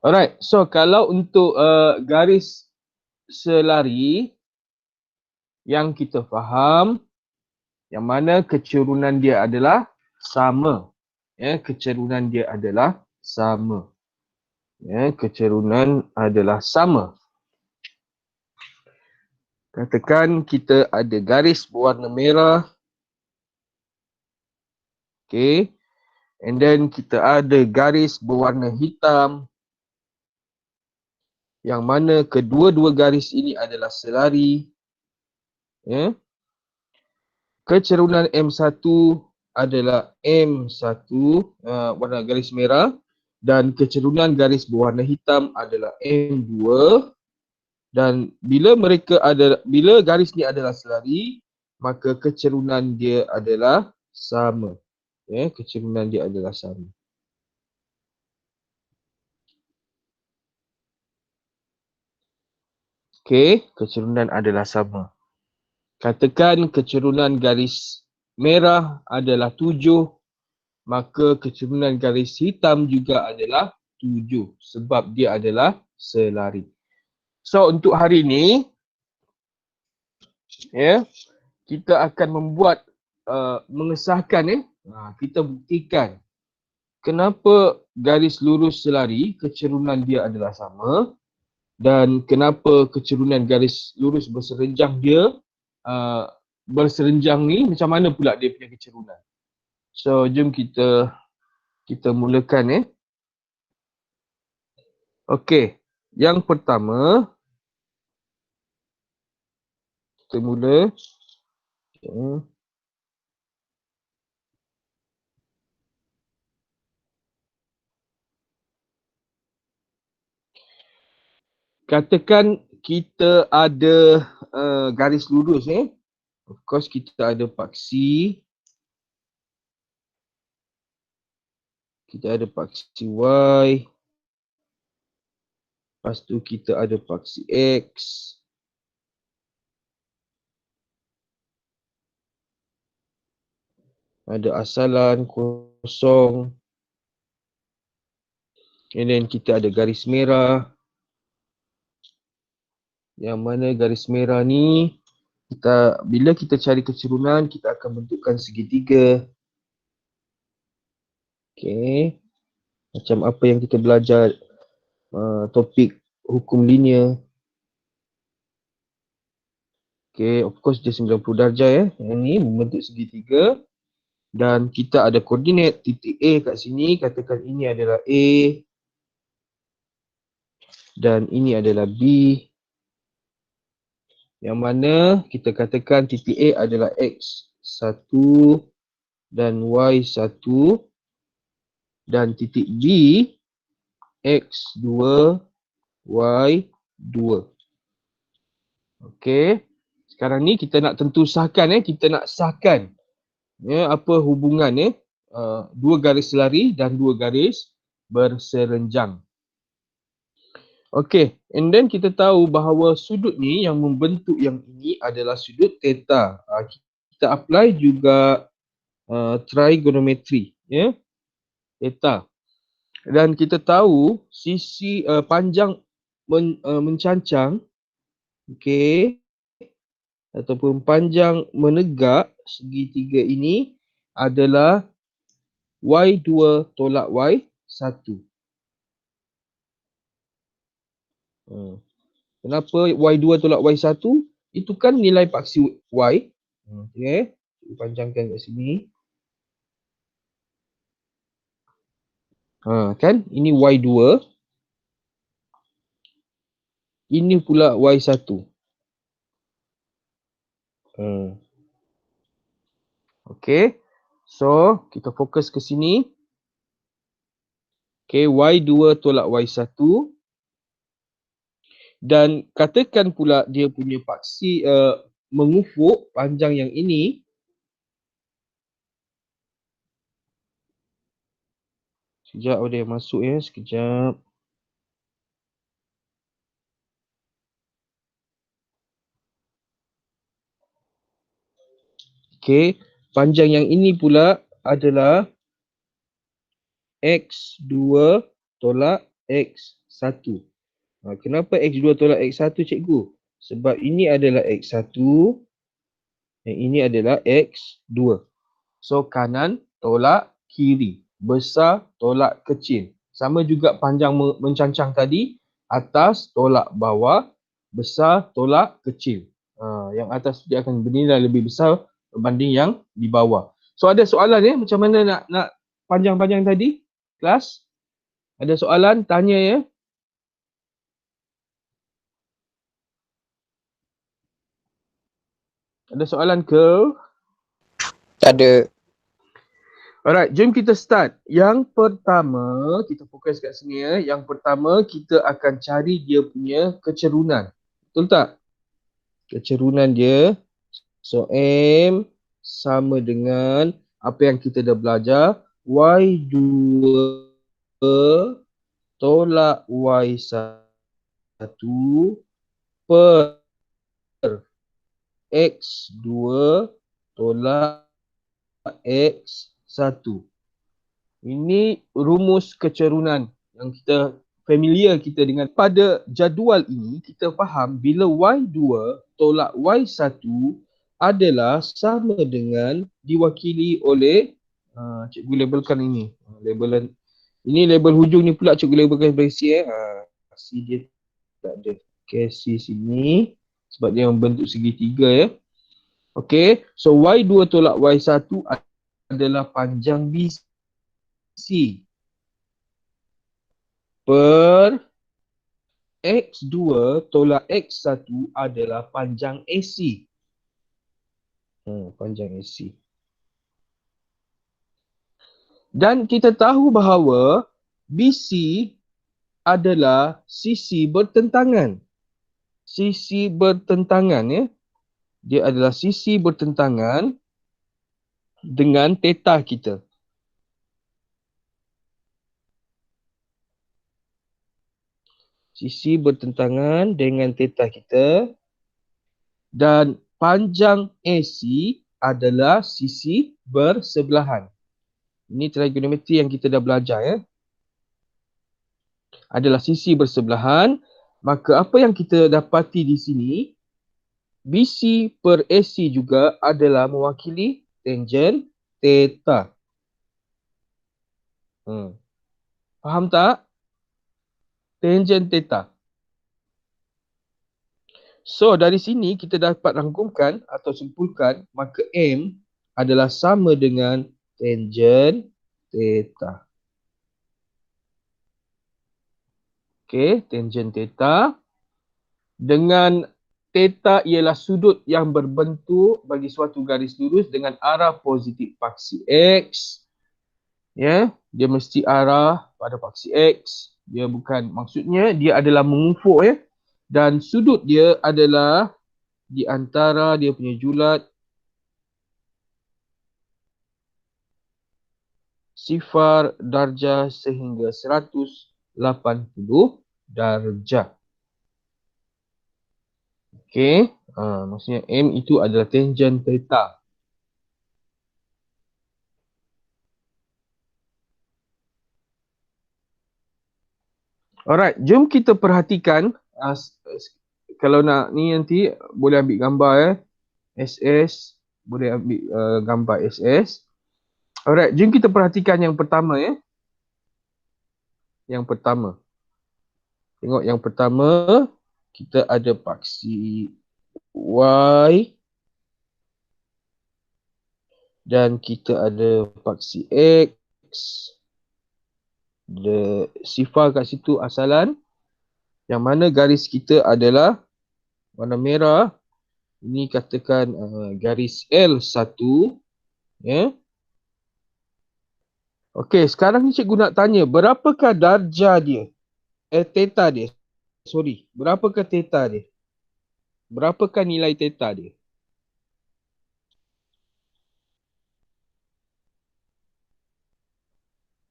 Alright, so kalau untuk garis selari yang kita faham, yang mana kecerunan dia adalah sama. Ya, kecerunan dia adalah sama. Ya, kecerunan adalah sama. Katakan kita ada garis berwarna merah. Okay. And then kita ada garis berwarna hitam. Yang mana kedua-dua garis ini adalah selari. Ya. Kecerunan M1 adalah M1 warna garis merah. Dan kecerunan garis berwarna hitam adalah M2. Dan bila garis ni adalah selari, maka kecerunan dia adalah sama. Ya, kecerunan dia adalah sama. Okey, kecerunan adalah sama. Katakan kecerunan garis merah adalah 7, maka kecerunan garis hitam juga adalah 7 sebab dia adalah selari. So untuk hari ni, ya, kita akan membuat mengesahkan kita buktikan kenapa garis lurus selari kecerunan dia adalah sama dan kenapa kecerunan garis lurus berserenjang dia berserenjang ni macam mana pula dia punya kecerunan. So jom kita mulakan. Okey, yang pertama kita mula. Katakan kita ada garis lurus. Of course kita ada paksi. Kita ada paksi Y. Lepas tu kita ada paksi X. Ada asalan kosong. And then kita ada garis merah. Yang mana garis merah ni bila kita cari kecerunan, kita akan bentukkan segitiga. Okey. Macam apa yang kita belajar topik hukum linear. Okey, of course dia 90 darjah. Yang ni membentuk segitiga. Dan kita ada koordinat titik A kat sini. Katakan ini adalah A. Dan ini adalah B. Yang mana kita katakan titik A adalah X1 dan Y1. Dan titik B X2, Y2. Okey. Sekarang ni kita nak sahkan. Kita nak sahkan apa hubungan dua garis selari dan dua garis berserenjang. Okey, and then kita tahu bahawa sudut ni yang membentuk yang ini adalah sudut theta. Kita apply juga trigonometri, theta. Dan kita tahu sisi panjang mencancang, okey, ataupun panjang menegak segitiga ini adalah Y2 tolak Y1. Kenapa Y2 tolak Y1? Itu kan nilai paksi Y. Okey, panjangkan kat sini. Kan? Ini Y2. Ini pula Y1. Okey. So, kita fokus ke sini. Okey, Y2 tolak Y1. Dan katakan pula dia punya paksi mengufuk panjang yang ini. Sekejap ada yang masuk sekejap. Okey, panjang yang ini pula adalah X2 tolak X1. X1. Kenapa X2 tolak X1 cikgu? Sebab ini adalah X1 dan ini adalah X2. So kanan tolak kiri, besar tolak kecil. Sama juga panjang mencancang tadi, atas tolak bawah, besar tolak kecil. Yang atas dia akan bernilai lebih besar berbanding yang di bawah. So ada soalan ya, macam mana nak panjang-panjang tadi? Kelas? Ada soalan? Tanya ya. Ada soalan ke? Ada. Alright, jom kita start. Yang pertama, kita fokus kat sini ya. Yang pertama, kita akan cari dia punya kecerunan. Betul tak? Kecerunan dia. So, M sama dengan apa yang kita dah belajar. Y2 tolak Y1 per X2 tolak X1. Ini rumus kecerunan yang kita familiar kita dengan. Pada jadual ini kita faham bila Y2 tolak Y1 adalah sama dengan diwakili oleh cikgu labelkan ini. Labelan ini label hujung ni pula cikgu labelkan sebagai C C dia tak ada. Okay, C sini sebab dia membentuk segitiga ya. Okay, so Y2 tolak Y1 adalah panjang BC per X2 tolak X1 adalah panjang AC. Panjang AC. Dan kita tahu bahawa BC adalah sisi bertentangan. Sisi bertentangan ya. Dia adalah sisi bertentangan dengan theta kita. Sisi bertentangan dengan theta kita. Dan panjang AC adalah sisi bersebelahan. Ini trigonometri yang kita dah belajar ya. Adalah sisi bersebelahan. Maka apa yang kita dapati di sini, BC per AC juga adalah mewakili tangent theta. Faham tak? Tangent theta. So dari sini kita dapat rangkumkan atau simpulkan maka M adalah sama dengan tangent theta. Okey, tangent theta dengan theta ialah sudut yang berbentuk bagi suatu garis lurus dengan arah positif paksi X. Ya, dia mesti arah pada paksi X. Dia bukan, maksudnya dia adalah mengufuk ya. Dan sudut dia adalah di antara dia punya julat sifar darjah sehingga 180 darjah. Okey, maksudnya M itu adalah tangent theta. Alright, jom kita perhatikan kalau nak ni nanti boleh ambil gambar ya. SS, boleh ambil gambar SS. Alright, jom kita perhatikan yang pertama ya. Yang pertama. Tengok yang pertama, kita ada paksi Y dan kita ada paksi X. Sifar kat situ asalan. Yang mana garis kita adalah warna merah. Ini katakan garis L1. Ya. Okey, sekarang ni cikgu nak tanya, berapakah darjah dia? Theta dia. Sorry, berapakah theta dia? Berapakah nilai theta dia?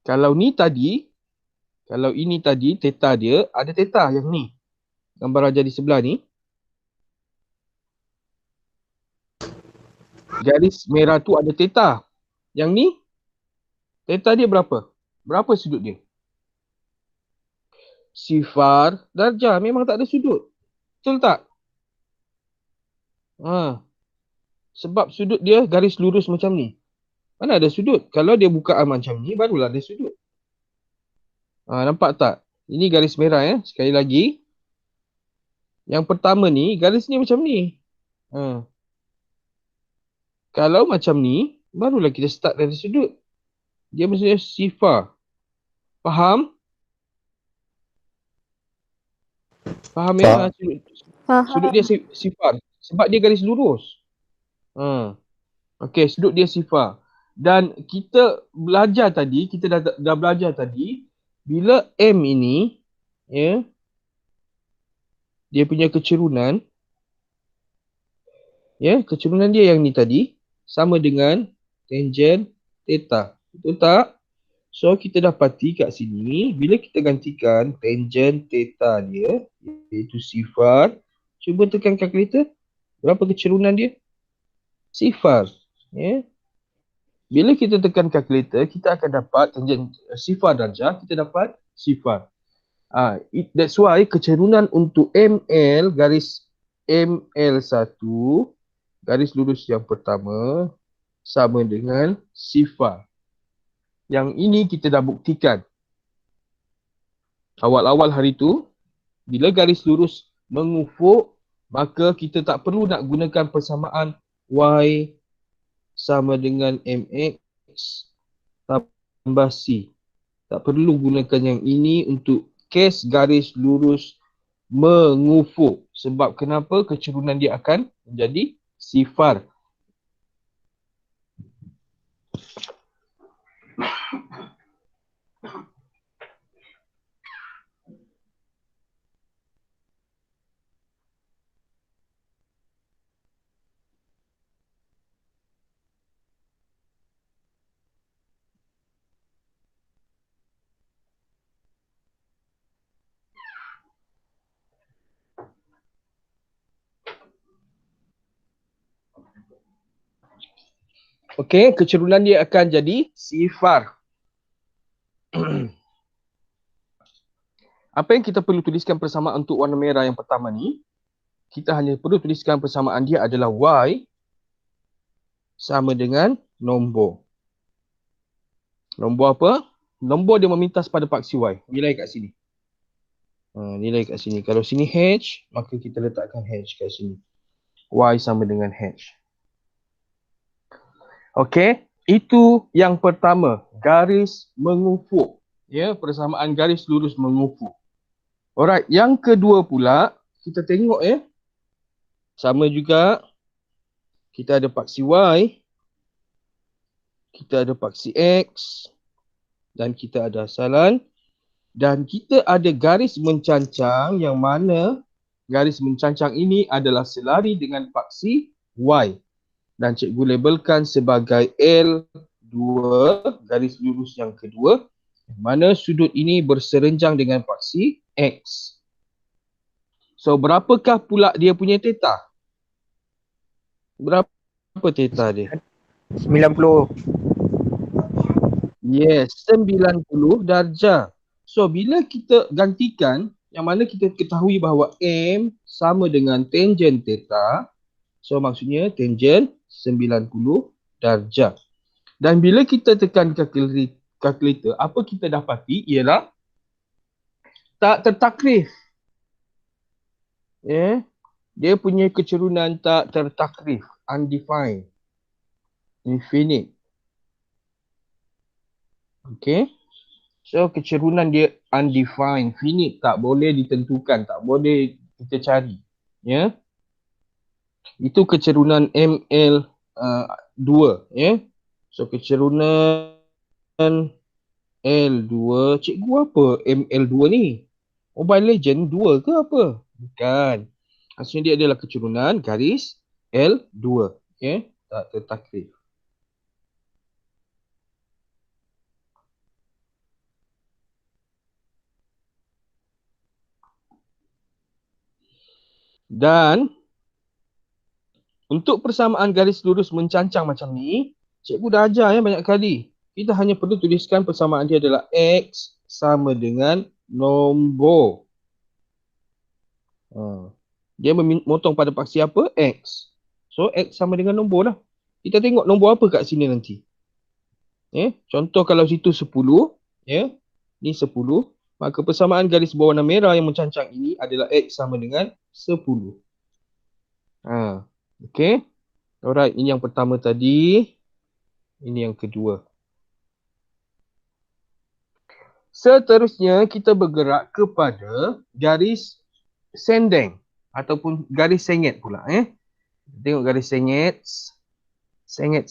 Kalau ni tadi, kalau ini tadi theta dia, ada theta yang ni. Gambar raja di sebelah ni. Garis merah tu ada theta. Yang ni, theta dia berapa? Berapa sudut dia? sifar, darjah. Memang tak ada sudut. Betul tak? Ha. Sebab sudut dia garis lurus macam ni. Mana ada sudut? Kalau dia bukaan macam ni, barulah ada sudut. Nampak tak? Ini garis merah ya. Sekali lagi. Yang pertama ni, garis ni macam ni. Kalau macam ni, barulah kita start dari sudut. Dia maksudnya sifar. Faham? Faham ya? Sudut dia sifar. Sebab dia garis lurus. Okey, sudut dia sifar. Dan kita belajar tadi, kita dah belajar tadi, bila M ini, ya, dia punya kecerunan, ya, kecerunan dia yang ni tadi, sama dengan tangen theta. Betul tak? So, kita dapati kat sini, bila kita gantikan tangen theta dia, iaitu sifar, cuba tekan kalkulator. Berapa kecerunan dia? Sifar. Ya. Bila kita tekan kalkulator, kita akan dapat tangen sifar darjah, kita dapat sifar. That's why kecerunan untuk ML garis ML1 garis lurus yang pertama sama dengan sifar. Yang ini kita dah buktikan. Awal-awal hari tu, bila garis lurus mengufuk, maka kita tak perlu nak gunakan persamaan Y sama dengan MX tambah C. Tak perlu gunakan yang ini untuk kes garis lurus mengufuk. Sebab kenapa? Kecerunan dia akan menjadi sifar. Okey, kecerunan dia akan jadi sifar. Apa yang kita perlu tuliskan persamaan untuk warna merah yang pertama ni? Kita hanya perlu tuliskan persamaan dia adalah Y sama dengan nombor. Nombor apa? Nombor dia memintas pada paksi Y. Nilai kat sini. Nilai kat sini. Kalau sini H, maka kita letakkan H kat sini. Y sama dengan H. Okey, itu yang pertama, garis mengufuk. Ya, persamaan garis lurus mengufuk. Alright, yang kedua pula, kita tengok ya. Sama juga, kita ada paksi Y, kita ada paksi X, dan kita ada asalan. Dan kita ada garis mencancang yang mana garis mencancang ini adalah selari dengan paksi Y. Dan cikgu labelkan sebagai L2, garis lurus yang kedua, mana sudut ini berserenjang dengan paksi X. So, berapakah pula dia punya theta? Berapa theta dia? 90. Yes, 90 darjah. So, bila kita gantikan, yang mana kita ketahui bahawa M sama dengan tangen theta, so maksudnya tangen 90 darjah. Dan bila kita tekan kalkulator, apa kita dapati ialah tak tertakrif. Dia punya kecerunan tak tertakrif, undefined, infinite. Okay. So kecerunan dia undefined, finite, tak boleh ditentukan, tak boleh kita cari. Ya. Itu kecerunan ML2, ya. So kecerunan L2, cikgu apa ML2 ni? Mobile Legend 2 ke apa? Bukan. Maksudnya dia adalah kecerunan garis L2, ya. Tak tertakrif. Dan untuk persamaan garis lurus mencancang macam ni, cikgu dah ajar ya banyak kali. Kita hanya perlu tuliskan persamaan dia adalah X sama dengan nombor. Dia memotong pada paksi apa? X. So, X sama dengan nombor lah. Kita tengok nombor apa kat sini nanti. Contoh kalau situ 10, ni 10, maka persamaan garis berwarna merah yang mencancang ini adalah X sama dengan 10. Okay. Alright, ini yang pertama tadi. Ini yang kedua. Seterusnya, kita bergerak kepada garis sendeng ataupun garis sengit pula. Tengok garis sengit. Sengit.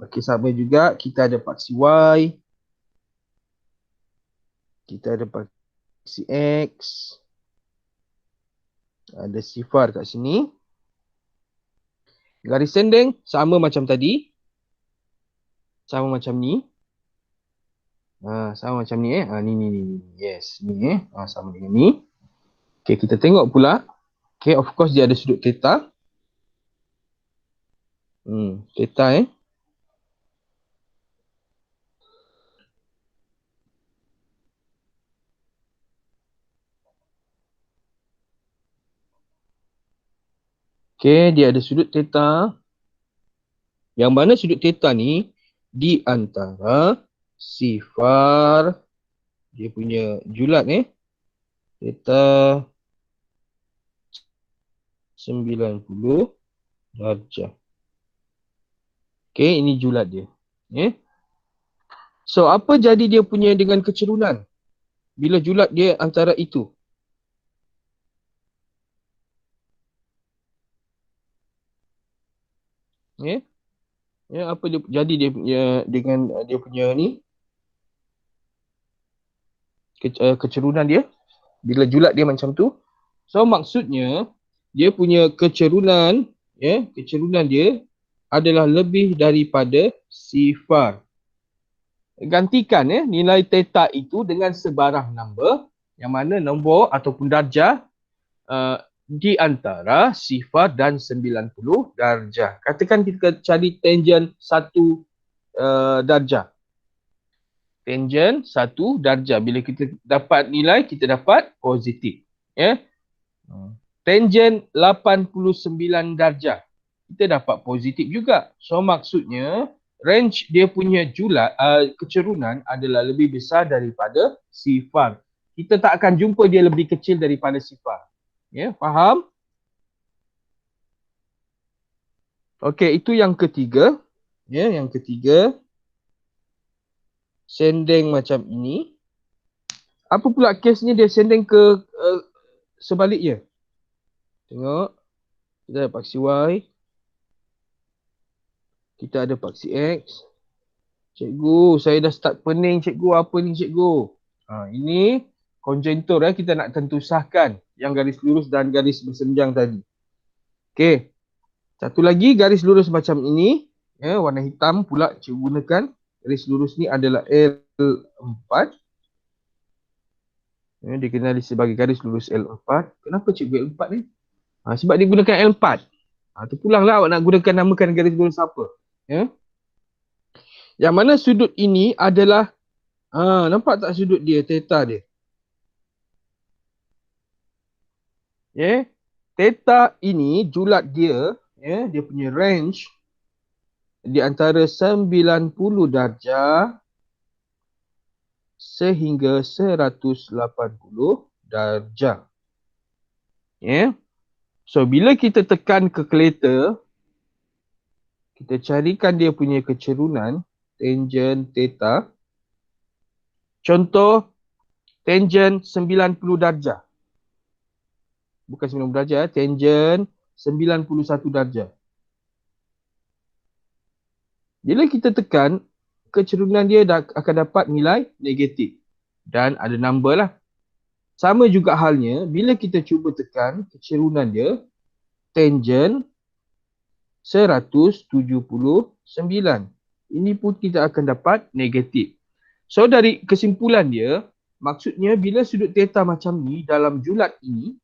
Okey, sama juga. Kita ada paksi Y. Kita ada paksi X. Ada sifar kat sini. Garis sendeng sama macam tadi. Sama macam ni. Sama macam ni. Ni. Yes, ni sama dengan ni. Okay, kita tengok pula. Okay, of course dia ada sudut theta. Theta Okay, dia ada sudut theta. Yang mana sudut theta ni di antara sifar dia punya julat theta 90 darjah. Okay, ini julat dia. So, apa jadi dia punya dengan kecerunan bila julat dia antara itu? Apa dia jadi dia punya dengan dia punya ni kecerunan dia bila julat dia macam tu. So maksudnya dia punya kecerunan dia adalah lebih daripada sifar. Gantikan nilai theta itu dengan sebarang nombor yang mana nombor ataupun darjah di antara sifar dan 90 darjah. Katakan kita cari tangent 1 darjah. Tangent 1 darjah. Bila kita dapat nilai, kita dapat positif. Tangent 89 darjah. Kita dapat positif juga. So maksudnya range dia punya julat kecerunan adalah lebih besar daripada sifar. Kita tak akan jumpa dia lebih kecil daripada sifar. Faham? Okey, itu yang ketiga. Yang ketiga. Sendeng macam ini. Apa pula kesnya dia sendeng ke sebaliknya? Tengok. Kita ada paksi Y. Kita ada paksi X. Cikgu, saya dah start pening cikgu. Apa ni cikgu? Ini konjentor kita nak tentu sahkan yang garis lurus dan garis bersenjang tadi. Okey. Satu lagi garis lurus macam ini. Warna hitam pula cikgu gunakan. Garis lurus ni adalah L4. Dikenali sebagai garis lurus L4. Kenapa cikgu L4 ni? Sebab dia gunakan L4. Terpulanglah awak nak gunakan namakan garis lurus apa. Yang mana sudut ini adalah nampak tak sudut dia, theta dia? Theta ini julat dia, dia punya range di antara 90 darjah sehingga 180 darjah. So bila kita tekan kalkulator, kita carikan dia punya kecerunan tangent theta. Contoh tangent 90 darjah. Bukan 90 darjah, tangent 91 darjah. Bila kita tekan, kecerunan dia akan dapat nilai negatif. Dan ada number lah. Sama juga halnya, bila kita cuba tekan kecerunan dia, tangent 179. Ini pun kita akan dapat negatif. So dari kesimpulan dia, maksudnya bila sudut theta macam ni dalam julat ini,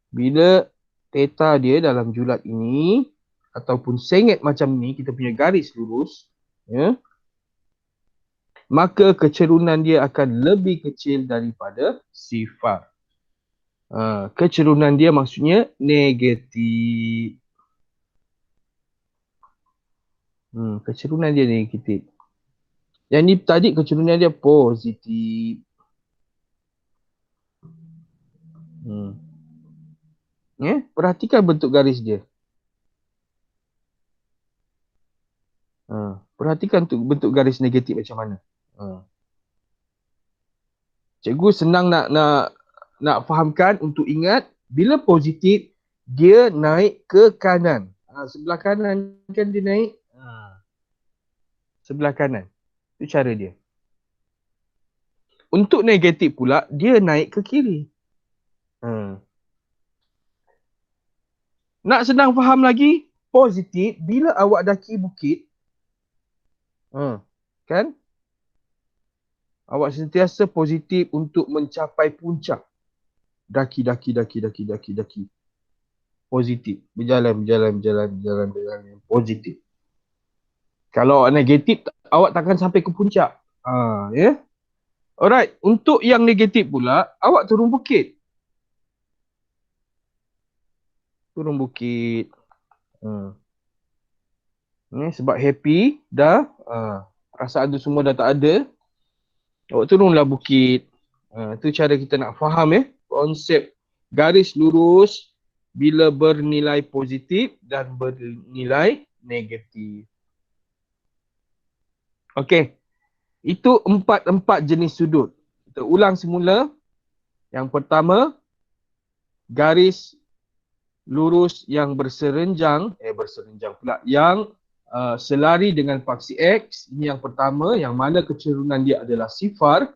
bila theta dia dalam julat ini, ataupun sengit macam ni, kita punya garis lurus, maka kecerunan dia akan lebih kecil daripada sifar. Kecerunan dia maksudnya negatif. Kecerunan dia negatif. Yang ni tadi kecerunan dia positif. Perhatikan bentuk garis dia. Perhatikan bentuk garis negatif macam mana. Cikgu senang nak fahamkan untuk ingat bila positif dia naik ke kanan. Sebelah kanan kan dia naik. Sebelah kanan. Itu cara dia. Untuk negatif pula dia naik ke kiri. Nak senang faham lagi, positif bila awak daki bukit, kan? Awak sentiasa positif untuk mencapai puncak. Daki. Positif. Berjalan. Positif. Kalau awak negatif, awak takkan sampai ke puncak. Ya. Alright. Untuk yang negatif pula, awak turun bukit. Sebab happy, dah. Perasaan tu semua dah tak ada. Awak turunlah bukit. Itu cara kita nak faham konsep garis lurus bila bernilai positif dan bernilai negatif. Okey. Itu empat jenis sudut. Kita ulang semula. Yang pertama, garis lurus yang berserenjang pula, yang selari dengan paksi X. Ini yang pertama, yang mana kecerunan dia adalah sifar.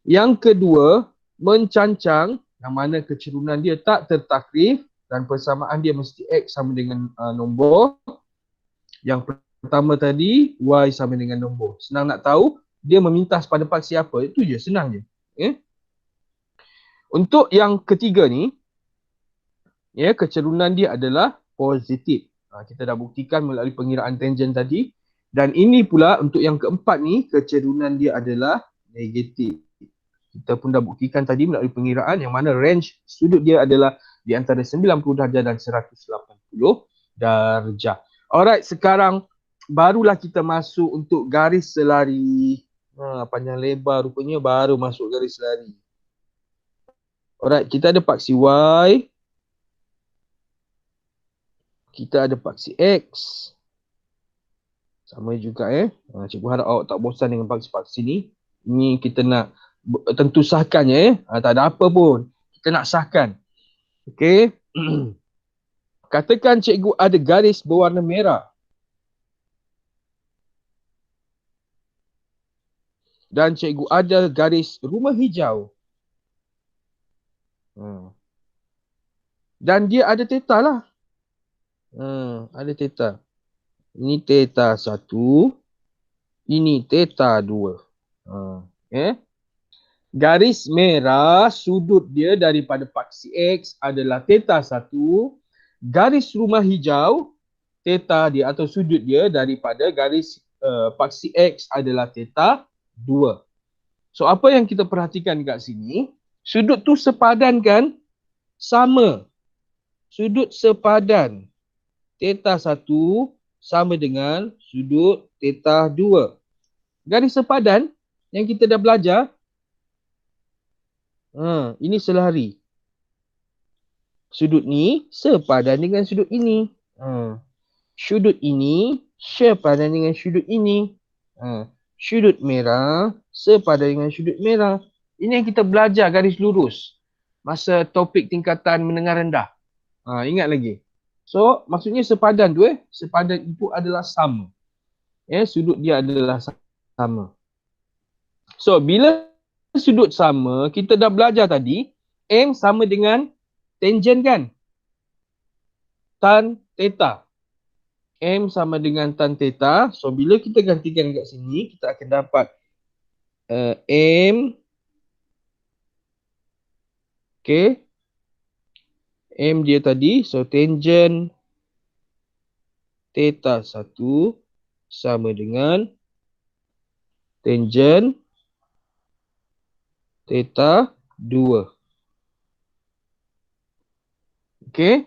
Yang kedua, mencancang, yang mana kecerunan dia tak tertakrif dan persamaan dia mesti X sama dengan nombor. Yang pertama tadi, Y sama dengan nombor. Senang nak tahu, dia memintas pada paksi apa. Itu je, senang je. Untuk yang ketiga ni, kecerunan dia adalah positif. Kita dah buktikan melalui pengiraan tangen tadi. Dan ini pula untuk yang keempat ni, kecerunan dia adalah negatif. Kita pun dah buktikan tadi melalui pengiraan yang mana range sudut dia adalah di antara 90 darjah dan 180 darjah. Alright, sekarang barulah kita masuk untuk garis selari. Panjang lebar rupanya baru masuk garis selari. Alright, kita ada paksi Y. Kita ada paksi X. Sama juga Cikgu harap awak tak bosan dengan paksi-paksi ni. Ini kita nak tentu sahkan tak ada apa pun. Kita nak sahkan. Okey. Katakan cikgu ada garis berwarna merah. Dan cikgu ada garis rumah hijau. Dan dia ada theta lah. Ada theta. Ini theta 1. Ini theta 2. Garis merah, sudut dia daripada paksi X adalah theta 1. Garis rumah hijau, theta dia atau sudut dia daripada garis paksi X adalah theta 2. So apa yang kita perhatikan kat sini, sudut tu sepadan kan? Sama. Sudut sepadan. Theta 1 sama dengan sudut theta 2. Garis sepadan yang kita dah belajar, ini selari. Sudut ni sepadan dengan sudut ini. Sudut ini sepadan dengan sudut ini. Sudut merah sepadan dengan sudut merah. Ini yang kita belajar garis lurus masa topik tingkatan menengah rendah. Ingat lagi. So, maksudnya sepadan tu sepadan itu adalah sama. Sudut dia adalah sama. So, bila sudut sama, kita dah belajar tadi, M sama dengan tangen kan? Tan theta. M sama dengan tan theta. So, bila kita gantikan kat sini, kita akan dapat M. Okay. M dia tadi. So, tangen theta 1 sama dengan Tangent theta 2. Okey.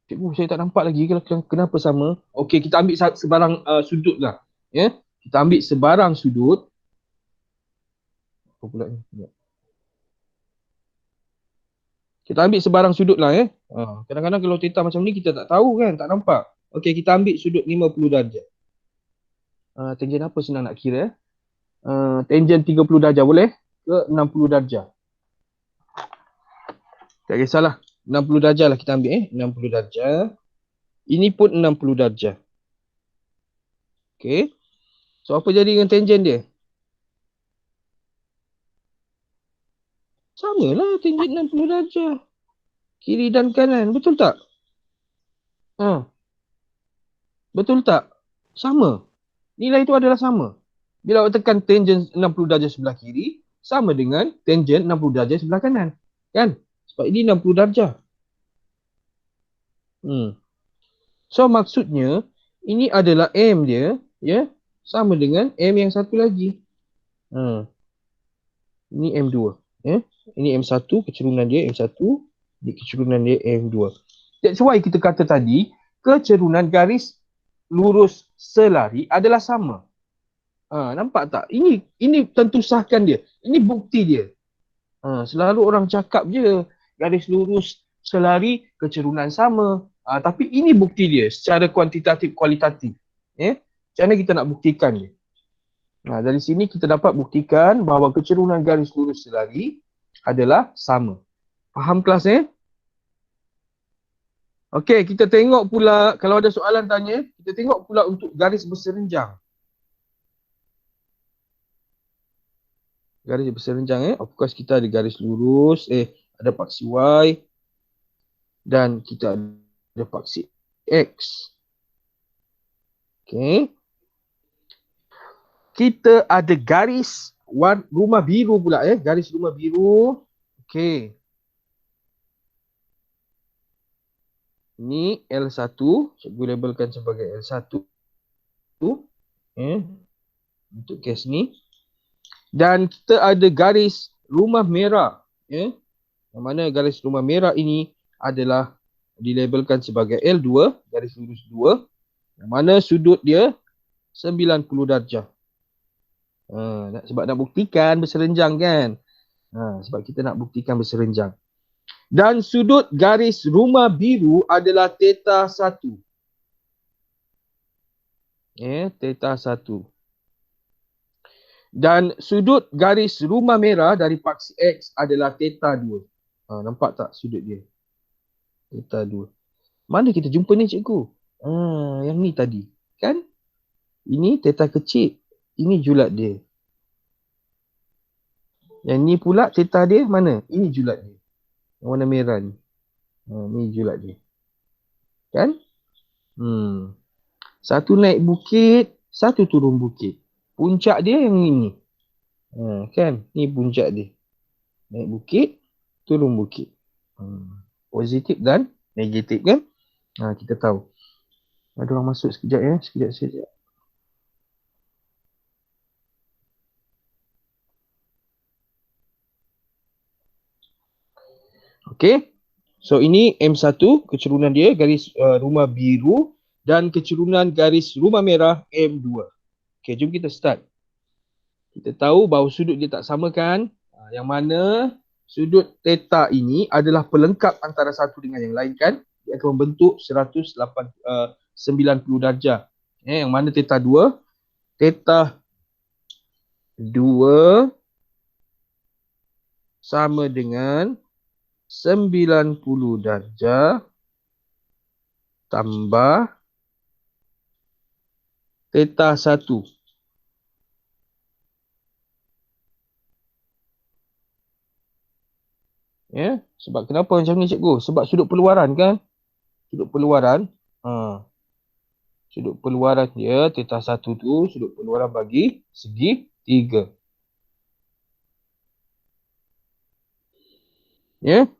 Cikgu, saya tak nampak lagi kenapa sama. Okey, kita ambil sebarang sudut lah. Ya. Kita ambil sebarang sudut. Apa pula ni? Kita ambil sebarang sudut lah ya. Kadang-kadang kalau theta macam ni kita tak tahu kan, tak nampak. Okey, kita ambil sudut 50 darjah. Tangent apa senang nak kira? Tangent 30 darjah boleh ke 60 darjah? Tak kisahlah. 60 darjah lah kita ambil 60 darjah. Ini pun 60 darjah. Okey. So apa jadi dengan tangent dia? Samalah tangent 60 darjah. Kiri dan kanan. Betul tak? Betul tak? Sama. Nilai itu adalah sama. Bila awak tekan tangent 60 darjah sebelah kiri, sama dengan tangent 60 darjah sebelah kanan. Kan? Sebab ini 60 darjah. So maksudnya, ini adalah M dia, ya, sama dengan M yang satu lagi. Ini M2. Ya. Ini M1, kecerunan dia M1. Ini kecerunan dia M2. That's why kita kata tadi, kecerunan garis lurus selari adalah sama. Nampak tak? Ini tentu sahkan dia. Ini bukti dia. Selalu orang cakap je garis lurus selari kecerunan sama. Tapi ini bukti dia secara kuantitatif kualitatif. Macam mana kita nak buktikan dia? Dari sini kita dapat buktikan bahawa kecerunan garis lurus selari adalah sama. Faham kelas Okey, kita tengok pula kalau ada soalan tanya, kita tengok pula untuk garis berserenjang. Garis berserenjang of course kita ada garis lurus, ada paksi Y dan kita ada paksi X. Okey. Kita ada garis rumah biru pula garis rumah biru. Okey. Ini L1, cikgu labelkan sebagai L1. Untuk kes ni. Dan kita ada garis rumah merah. Yang mana garis rumah merah ini adalah dilabelkan sebagai L2, garis lurus 2. Yang mana sudut dia 90 darjah. Sebab nak buktikan berserenjang kan. Sebab kita nak buktikan berserenjang. Dan sudut garis rumah biru adalah theta 1. Theta 1. Dan sudut garis rumah merah dari paksi X adalah theta 2. Nampak tak sudut dia? Theta 2. Mana kita jumpa ni cikgu? Yang ni tadi. Kan? Ini theta kecil. Ini julat dia. Yang ni pula theta dia mana? Ini julat dia. Yang warna merah ni. Ni julat dia. Kan? Satu naik bukit, satu turun bukit. Puncak dia yang ini. Kan? Ni puncak dia. Naik bukit, turun bukit. Positif dan negatif kan? Kita tahu. Ada orang masuk sekejap Sekejap. Okey. So ini M1, kecerunan dia garis rumah biru dan kecerunan garis rumah merah M2. Okey, jom kita start. Kita tahu bahawa sudut dia tak sama kan? Yang mana sudut theta ini adalah pelengkap antara satu dengan yang lain kan? Dia akan membentuk 190 darjah. Yang mana theta 2? Theta 2 sama dengan 90 darjah tambah theta 1. Sebab kenapa macam ni cikgu? Sebab sudut perluaran kan? Sudut perluaran. Sudut perluaran dia theta 1 tu sudut perluaran bagi segi 3.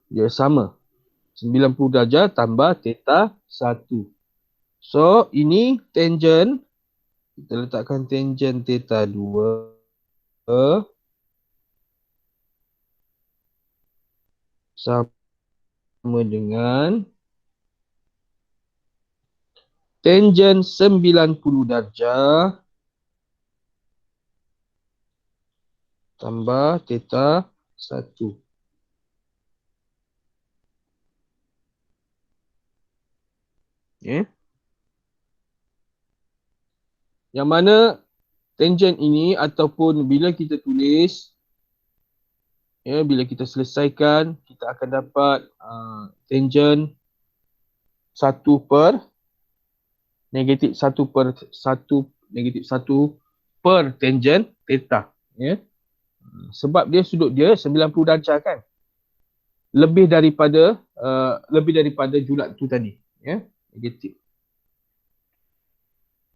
Dia sama. 90 darjah tambah theta 1. So, ini tangent Kita letakkan tangent theta 2 sama dengan tangent 90 darjah tambah theta 1. Okay. Yang mana tangent ini ataupun bila kita tulis, bila kita selesaikan, kita akan dapat tangent 1 per negatif 1 per 1 negatif 1 per tangent theta. Sebab dia sudut dia 90 darjah kan. Lebih daripada julat tu tadi. Negatif.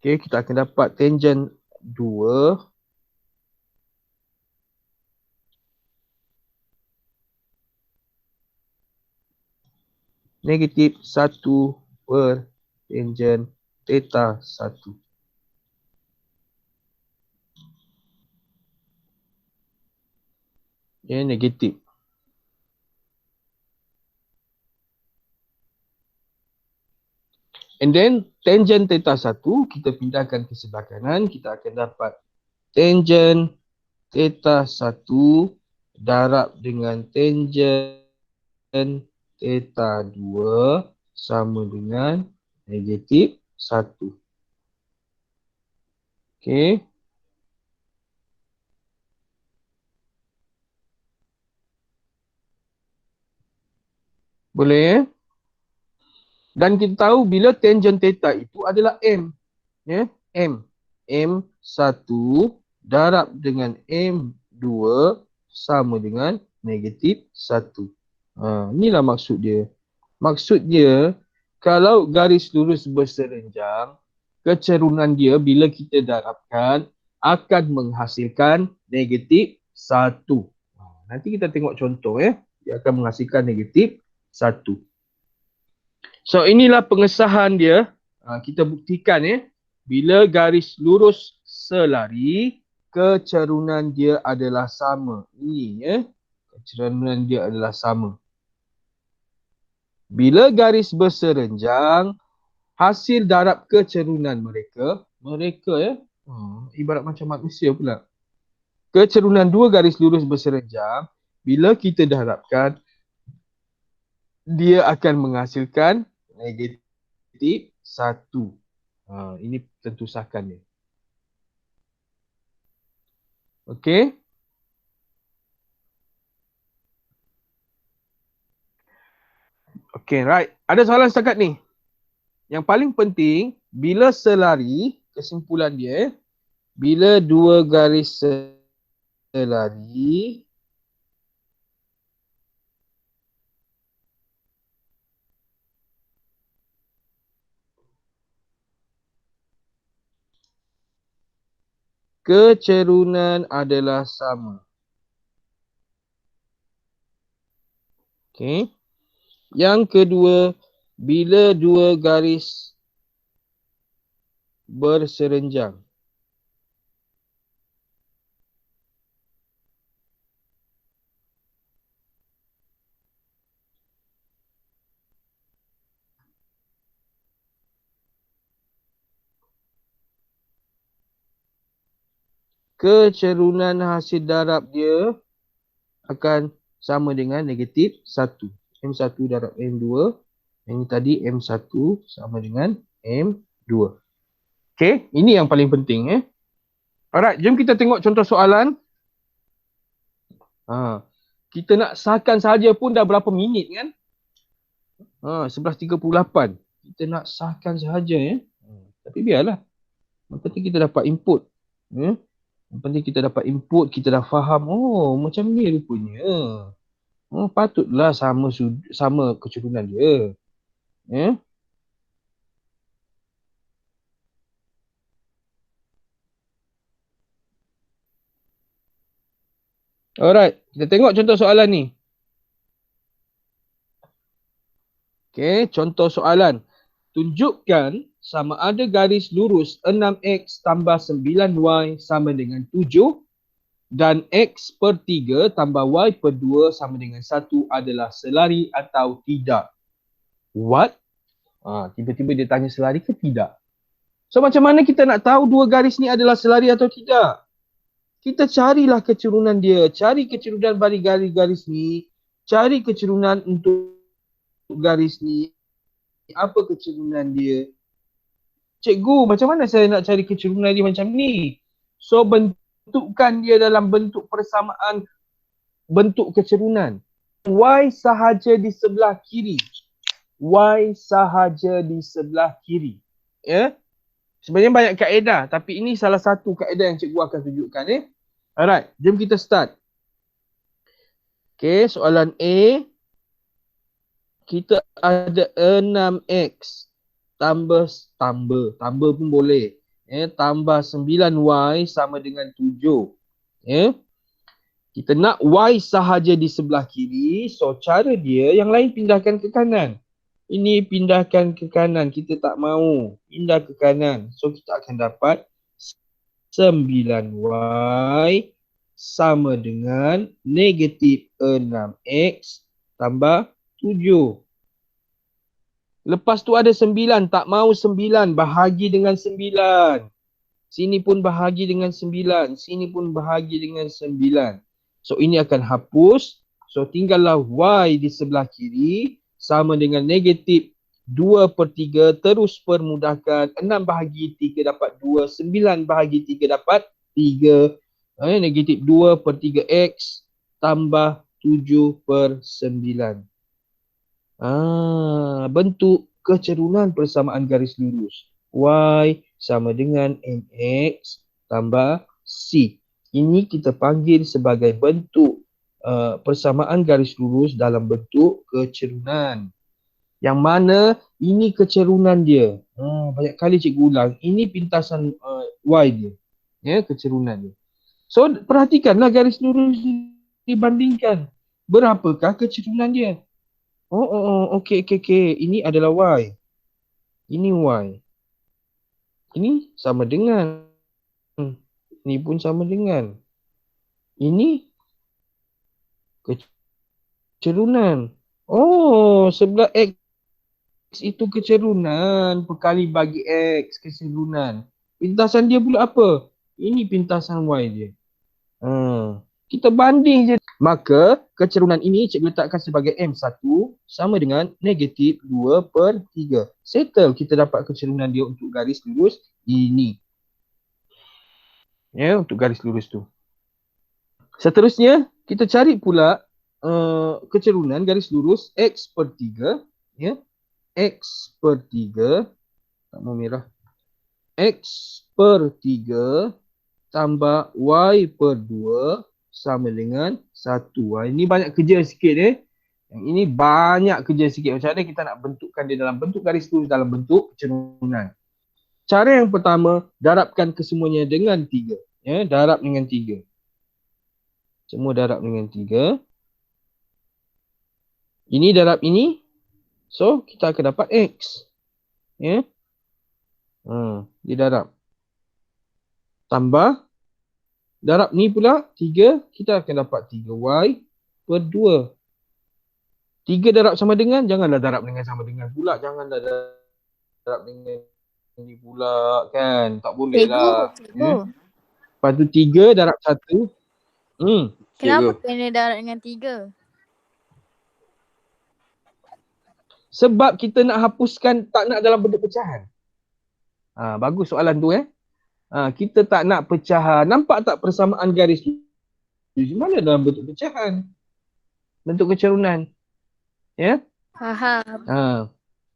Okay, kita akan dapat tangent 2 negatif 1 per tangent theta 1. Negatif. And then tangent theta 1 kita pindahkan ke sebelah kanan, kita akan dapat tangent theta 1 darab dengan tangent theta 2 sama dengan negatif 1. Okay. Boleh Dan kita tahu bila tangent theta itu adalah M. M. M1 darab dengan M2 sama dengan negatif 1. Inilah maksud dia. Maksud dia, kalau garis lurus berserenjang, kecerunan dia bila kita darabkan akan menghasilkan negatif 1. Nanti kita tengok contoh. Dia akan menghasilkan negatif 1. So inilah pengesahan dia. Kita buktikan bila garis lurus selari, kecerunan dia adalah sama. Ini kecerunan dia adalah sama. Bila garis berserenjang, hasil darab kecerunan mereka ibarat macam manusia pula. Kecerunan dua garis lurus berserenjang, bila kita darabkan, dia akan menghasilkan negatif 1. Ini tentu sahkan dia. Okey. Okey, right. Ada soalan setakat ni. Yang paling penting, bila selari, kesimpulan dia, bila dua garis selari, kecerunan adalah sama. Okey. Yang kedua, bila dua garis berserenjang. Kecerunan hasil darab dia akan sama dengan negatif 1. M1 darab M2. Ini tadi M1 sama dengan M2. Okey, ini yang paling penting. Alright, jom kita tengok contoh soalan. Kita nak sahkan sahaja pun dah berapa minit kan? 11.38. Kita nak sahkan sahaja. Tapi biarlah. Yang penting kita dapat input. Yang penting kita dapat input, kita dah faham. Oh, macam ni rupanya. Patutlah sama kecerunan dia. Alright, kita tengok contoh soalan ni. Okay, contoh soalan. tunjukkan sama ada garis lurus 6x tambah 9y sama dengan 7 dan x per 3 tambah y per 2 sama dengan 1 adalah selari atau tidak. What? Tiba-tiba dia tanya selari ke tidak? So macam mana kita nak tahu dua garis ni adalah selari atau tidak? Kita carilah keturunan dia. Cari keturunan bagi garis-garis ni. Cari keturunan untuk garis ni. Apa keturunan dia? Cikgu, macam mana saya nak cari keturunan dia macam ni? So bentukkan dia dalam bentuk persamaan bentuk keturunan. Y sahaja di sebelah kiri. Y sahaja di sebelah kiri. Ya? Sebenarnya banyak kaedah, tapi ini salah satu kaedah yang cikgu akan tunjukkan. Alright, jom kita start. Okay, soalan A. Kita ada 6x tambah pun boleh. Tambah 9y sama dengan 7. Kita nak y sahaja di sebelah kiri. So cara dia, yang lain pindahkan ke kanan. Ini pindahkan ke kanan. Kita tak mau. Pindah ke kanan. So kita akan dapat 9y sama dengan negatif 6x tambah 7. Lepas tu ada 9. Tak mau 9. Bahagi dengan 9. Sini pun bahagi dengan 9. Sini pun bahagi dengan 9. So ini akan hapus. So tinggallah y di sebelah kiri. Sama dengan negatif 2 per 3 terus permudahkan. 6 bahagi 3 dapat 2. 9 bahagi 3 dapat 3. Negatif 2 per 3x tambah 7 per 9. Bentuk kecerunan persamaan garis lurus. Y sama dengan mx tambah c. Ini kita panggil sebagai bentuk persamaan garis lurus dalam bentuk kecerunan. Yang mana ini kecerunan dia. Banyak kali cikgu ulang. Ini pintasan y dia. Kecerunan dia. So perhatikanlah garis lurus dibandingkan. Berapakah kecerunan dia? Okey. Ini adalah y. Ini y. Ini sama dengan. Ini pun sama dengan. Ini kecerunan. Sebelah x itu kecerunan. Perkali bagi x kecerunan. Pintasan dia pula apa? Ini pintasan y dia. Kita banding je. Maka kecerunan ini cikgu letakkan sebagai M1 sama dengan negatif 2 per 3. Settle, kita dapat kecerunan dia untuk garis lurus ini. Untuk garis lurus tu. Seterusnya, kita cari pula kecerunan garis lurus X per 3. X per 3. Tak mau merah. X per 3 tambah Y per 2 sama dengan 1. Ini banyak kerja sikit. Yang ini banyak kerja sikit. Macam mana kita nak bentukkan dia dalam bentuk garis lurus dalam bentuk kecerunan. Cara yang pertama, darabkan kesemuanya dengan 3. Darab dengan 3. Semua darab dengan 3. Ini darab ini. So, kita akan dapat X. Dia darab. Tambah. Darab ni pula 3. Kita akan dapat 3Y per 2. 3 darab sama dengan. Janganlah darab dengan sama dengan pula. Janganlah darab dengan ni pula kan. Tak boleh lah. Lepas tu 3 darab 1. Kenapa kena darab dengan 3? Sebab kita nak hapuskan, tak nak dalam bentuk pecahan. Bagus soalan tu kita tak nak pecahan. Nampak tak persamaan garis tu? Mana dalam bentuk pecahan? Bentuk kecerunan. Faham.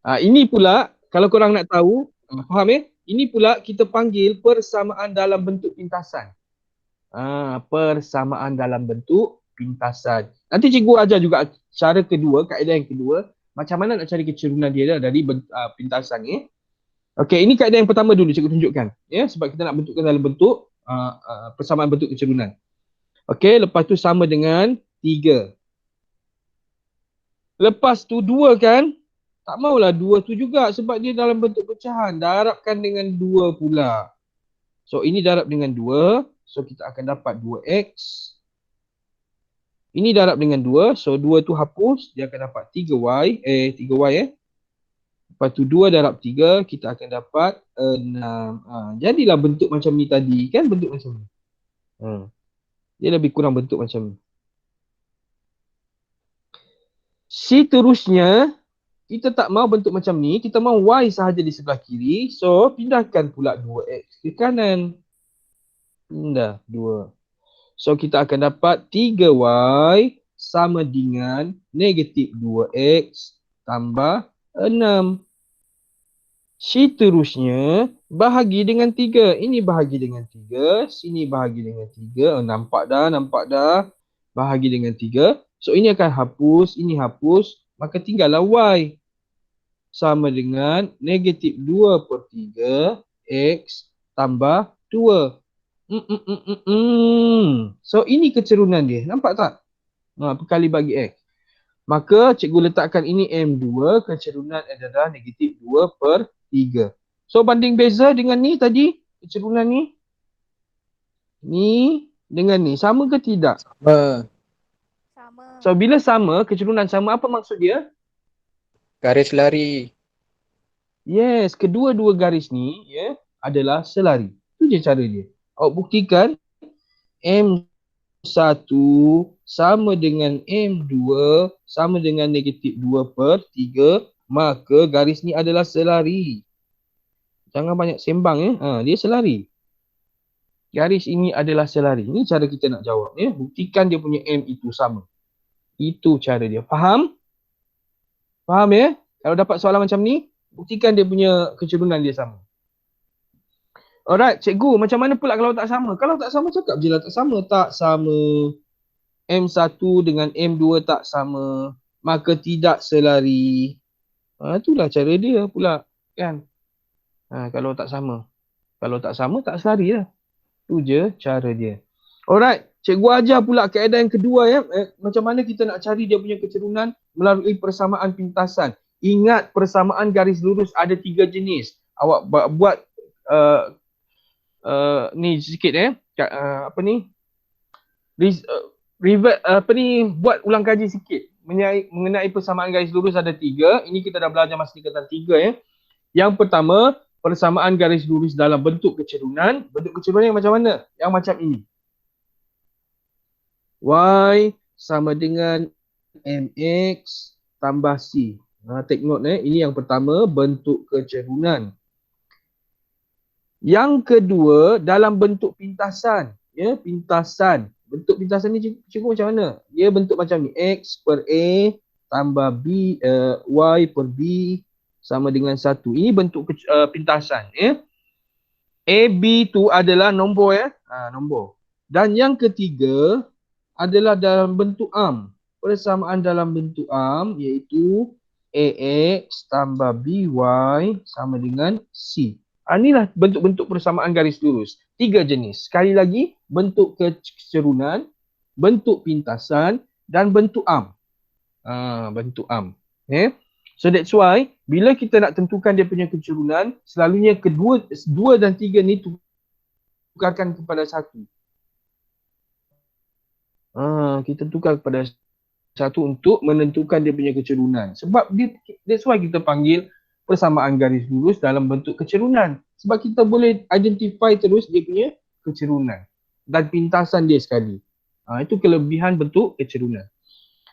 Ini pula, kalau korang nak tahu, faham Ini pula kita panggil persamaan dalam bentuk pintasan. Persamaan dalam bentuk pintasan. Nanti cikgu ajar juga cara kedua, kaedah yang kedua. Macam mana nak cari kecerunan dia dari pintasan ni. Okey, ini kaedah yang pertama dulu cikgu tunjukkan. Sebab kita nak bentukkan dalam bentuk persamaan bentuk kecerunan. Okey, lepas tu sama dengan 3. Lepas tu 2 kan? Tak maulah 2 tu juga sebab dia dalam bentuk pecahan. Darabkan dengan 2 pula. So ini darab dengan 2. So kita akan dapat 2x. Ini darab dengan 2. So 2 tu hapus. Dia akan dapat 3y. 3y. Lepas tu 2 darab 3. Kita akan dapat 6. Jadilah bentuk macam ni tadi. Kan bentuk macam ni. Dia lebih kurang bentuk macam ni. Seterusnya, kita tak mau bentuk macam ni. Kita mau y sahaja di sebelah kiri. So, pindahkan pula 2x ke kanan. Pindah 2. So, kita akan dapat 3y sama dengan negatif 2x tambah 6. Seterusnya, bahagi dengan 3. Ini bahagi dengan 3. Sini bahagi dengan 3. Nampak dah. Bahagi dengan 3. So, ini akan hapus. Ini hapus. Maka tinggallah y. Sama dengan negatif 2 per 3 x tambah 2. So, ini kecerunan dia. Nampak tak? Perkali bagi x. Maka, cikgu letakkan ini M2. Kecerunan adalah negatif 2 per 3. So, banding beza dengan ni tadi. Kecerunan ni. Ni dengan ni. Sama ke tidak? Sama. Sama. So, bila sama, kecerunan sama, apa maksud dia? Garis lari. Yes, kedua-dua garis ni adalah selari. Itu je cara dia. Awak buktikan M1 sama dengan M2 sama dengan negatif 2 per 3. Maka garis ni adalah selari. Jangan banyak sembang dia selari. Garis ini adalah selari. Ini cara kita nak jawab Buktikan dia punya M itu sama. Itu cara dia. Faham? Faham ya? Kalau dapat soalan macam ni, buktikan dia punya kecerunan dia sama. Alright, cikgu, macam mana pula kalau tak sama? Kalau tak sama, cakap je lah tak sama. Tak sama. M1 dengan M2 tak sama. Maka tidak selari. Itulah cara dia pula. Kan? Kalau tak sama. Kalau tak sama, tak selari lah. Itu je cara dia. Alright, cikgu ajar pula kaedah yang kedua macam mana kita nak cari dia punya kecerunan melalui persamaan pintasan. Ingat persamaan garis lurus ada 3 jenis. Awak buat ni sikit apa ni? Buat ulang kaji sikit mengenai persamaan garis lurus ada 3. Ini kita dah belajar masa tingkatan 3 Yang pertama, persamaan garis lurus dalam bentuk kecerunan. Bentuk kecerunan yang macam mana? Yang macam ini. Y sama dengan MX tambah C. Take note ini yang pertama, bentuk kecerunan. Yang kedua, dalam bentuk pintasan. Pintasan. Bentuk pintasan ni cikgu macam mana? Dia bentuk macam ni. X per A tambah B, Y per B sama dengan 1. Ini bentuk pintasan. AB tu adalah nombor nombor. Dan yang ketiga adalah dalam bentuk am. Persamaan dalam bentuk am iaitu AX tambah BY sama dengan C. Inilah bentuk-bentuk persamaan garis lurus. 3 jenis. Sekali lagi, bentuk kecerunan, bentuk pintasan dan bentuk am. Bentuk am. So that's why, bila kita nak tentukan dia punya kecerunan, selalunya kedua, 2 dan 3 ni tukarkan kepada 1. Kita tukar kepada 1 untuk menentukan dia punya kecerunan. Sebab that's why kita panggil persamaan garis lurus dalam bentuk kecerunan. Sebab kita boleh identify terus dia punya kecerunan. Dan pintasan dia sekali. Itu kelebihan bentuk kecerunan.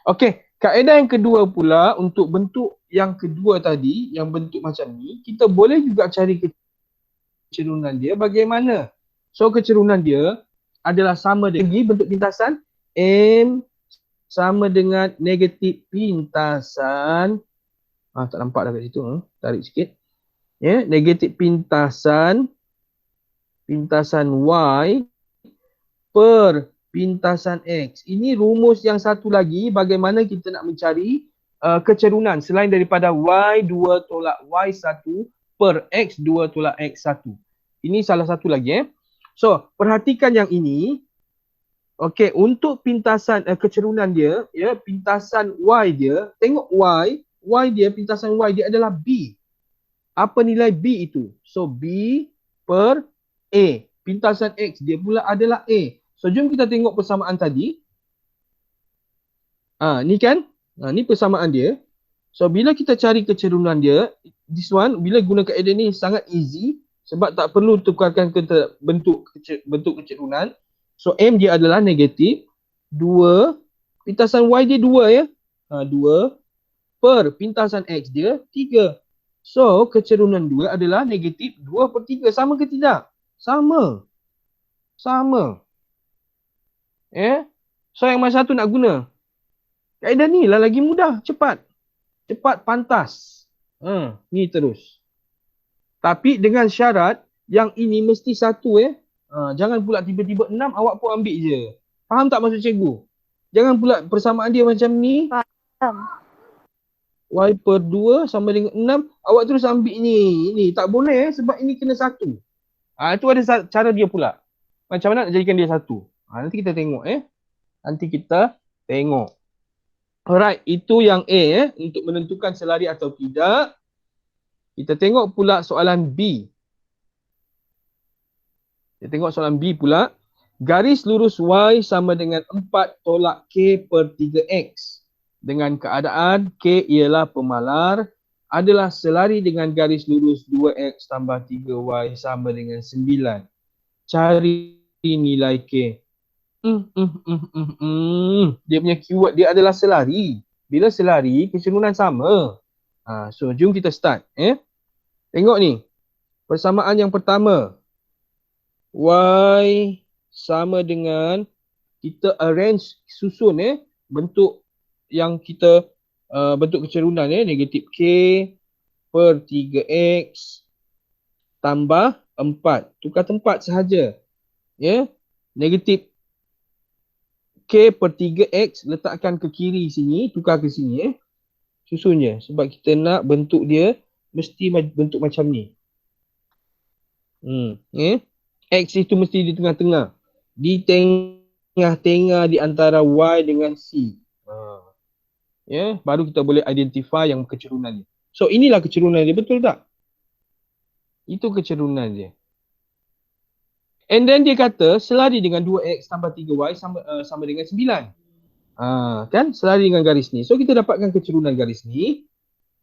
Okey, kaedah yang kedua pula untuk bentuk yang kedua tadi, yang bentuk macam ni, kita boleh juga cari kecerunan dia bagaimana. So kecerunan dia adalah sama dengan bentuk pintasan M sama dengan negatif pintasan. Tak nampak dah kat situ. Tarik sikit. Negatif pintasan Y per pintasan X. Ini rumus yang satu lagi bagaimana kita nak mencari kecerunan selain daripada Y2 tolak Y1 per X2 tolak X1. Ini salah satu lagi. So, perhatikan yang ini. Okey, untuk pintasan kecerunan dia, pintasan Y dia, tengok Y Y dia, pintasan Y dia adalah B. Apa nilai B itu? So, B per A. Pintasan X dia pula adalah A. So, jom kita tengok persamaan tadi. Ni kan? Ni persamaan dia. So, bila kita cari kecerunan dia, this one, bila guna kaedah ni sangat easy sebab tak perlu tukarkan ke bentuk kecerunan. So, M dia adalah negatif. 2. Pintasan Y dia 2 ya. 2 per pintasan X dia 3. So, kecerunan 2 adalah negatif 2/3. Sama ke tidak? Sama. So, yang mana satu nak guna? Kaedah ni lah lagi mudah. Cepat, pantas. Ni terus. Tapi dengan syarat yang ini mesti satu jangan pula tiba-tiba 6 awak pun ambil je. Faham tak maksud cikgu? Jangan pula persamaan dia macam ni. Faham. Y per 2 sama dengan 6. Awak terus ambil ni. Ni tak boleh sebab ini kena satu. Itu ada cara dia pula. Macam mana nak jadikan dia satu? Nanti kita tengok Alright, itu yang A untuk menentukan selari atau tidak. Kita tengok pula soalan B. Pula. Garis lurus Y sama dengan 4 tolak K per 3X. Dengan keadaan K ialah pemalar, adalah selari dengan garis lurus 2X tambah 3Y sama dengan 9. Cari nilai K. Dia punya keyword dia adalah selari. Bila selari, kecerunan sama. So, jom kita start. Tengok ni. Persamaan yang pertama. Y sama dengan, kita arrange, susun bentuk yang kita, bentuk kecerunan negatif K per 3X tambah 4. Tukar tempat sahaja. Negatif K per 3X letakkan ke kiri sini, tukar ke sini susun je. Sebab kita nak bentuk dia mesti bentuk macam ni. X itu mesti di tengah-tengah. Di tengah-tengah di antara Y dengan C. Baru kita boleh identify yang kecerunan dia. So, inilah kecerunan dia, betul tak? Itu kecerunan dia. And then dia kata selari dengan 2X tambah 3Y sama dengan 9. Kan? Selari dengan garis ni. So, kita dapatkan kecerunan garis ni.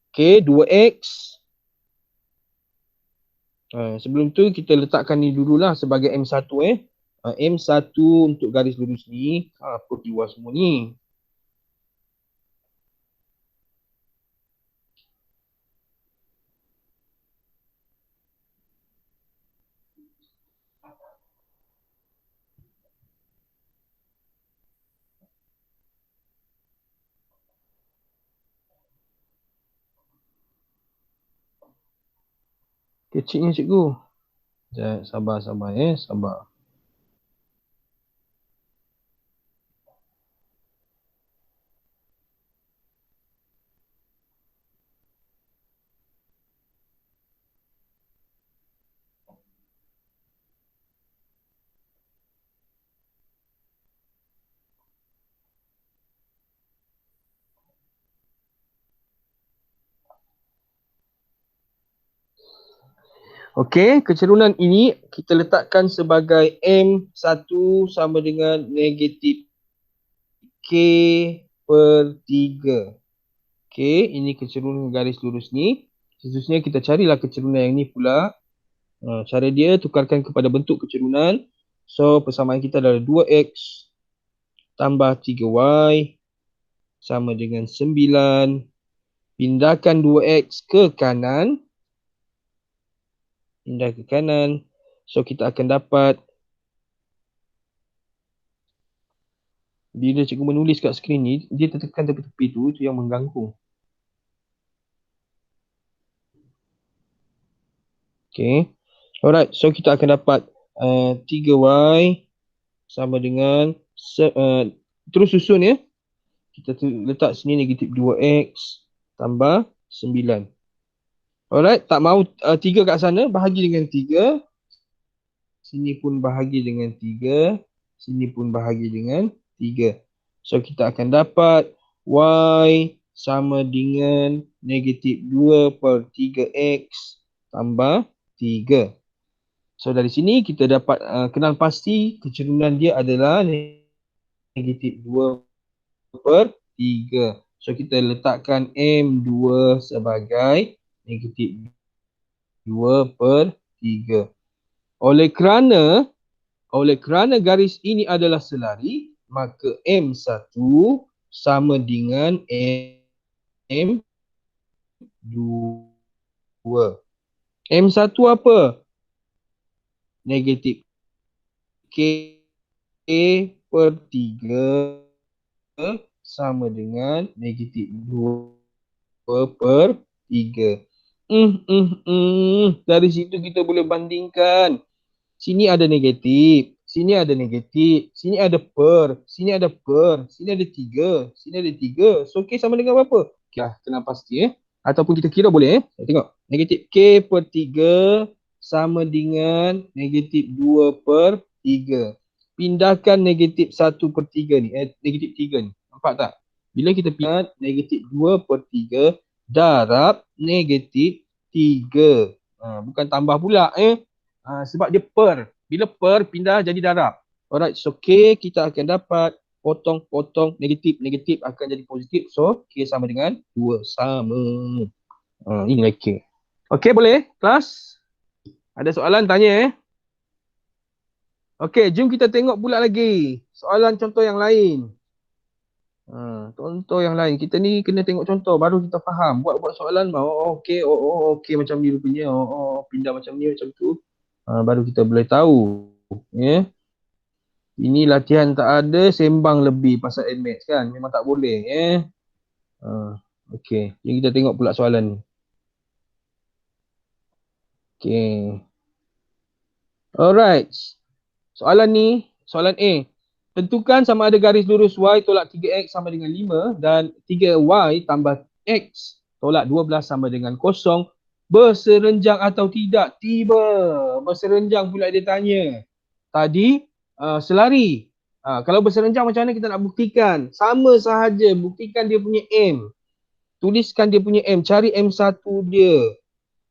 Okay, 2X. Sebelum tu, kita letakkan ni dululah sebagai M1 M1 untuk garis lurus ni. Apa keluar semua ni? Kecilnya cikgu. Sabar. Sabar. Okey, kecerunan ini kita letakkan sebagai M1 sama dengan negatif K per 3. Okey, ini kecerunan garis lurus ni. Seterusnya kita carilah kecerunan yang ni pula. Cara dia tukarkan kepada bentuk kecerunan. So, persamaan kita adalah 2X tambah 3Y sama dengan 9. Pindahkan 2X ke kanan. Pindah ke kanan. So, kita akan dapat, bila cikgu menulis kat skrin ni, dia tertekan tepi-tepi tu, itu yang mengganggu. Okay. Alright, so kita akan dapat 3Y sama dengan, terus susun kita letak sini negatif 2X tambah 9. Alright, tak mahu 3 kat sana, bahagi dengan 3. Sini pun bahagi dengan 3. Sini pun bahagi dengan 3. So, kita akan dapat Y sama dengan negatif 2/3x tambah 3. So dari sini kita dapat kenal pasti kecerunan dia adalah negatif 2/3. So kita letakkan M2 sebagai negatif 2/3. Oleh kerana garis ini adalah selari, maka M1 sama dengan M2. M1 apa? Negatif K/3 sama dengan negatif 2/3. Dari situ kita boleh bandingkan. Sini ada negatif, sini ada negatif, sini ada per, sini ada per, sini ada 3, sini ada 3. So K sama dengan berapa? Okay, kena pasti Ataupun kita kira boleh Tengok. Negatif K/3 sama dengan negatif 2/3. Pindahkan negatif 1/3 ni, negatif 3 ni. Nampak tak? Bila kita pindah negatif 2/3 darab negatif 3. Bukan tambah pula sebab dia per. Bila per pindah jadi darab. Alright, so K kita akan dapat potong-potong negatif akan jadi positif. So K sama dengan 2 sama. Ini nilai K. Okey, boleh kelas? Ada soalan tanya Okey, jom kita tengok pula lagi. Soalan contoh yang lain. Contoh yang lain. Kita ni kena tengok contoh baru kita faham. Buat soalan okey, okey macam ni rupanya. Pindah macam ni macam tu. Baru kita boleh tahu. Ini latihan tak ada, sembang lebih pasal NMAX kan. Memang tak boleh. Okey, jadi kita tengok pula soalan ni. Okey. Alright. Soalan ni, soalan A. Tentukan sama ada garis lurus Y tolak 3X sama dengan 5 dan 3Y tambah X tolak 12 sama dengan 0 berserenjang atau tidak. Tiba berserenjang pula dia tanya. Tadi selari. Kalau berserenjang macam mana kita nak buktikan? Sama sahaja, buktikan dia punya M. Tuliskan dia punya M, cari M1 dia.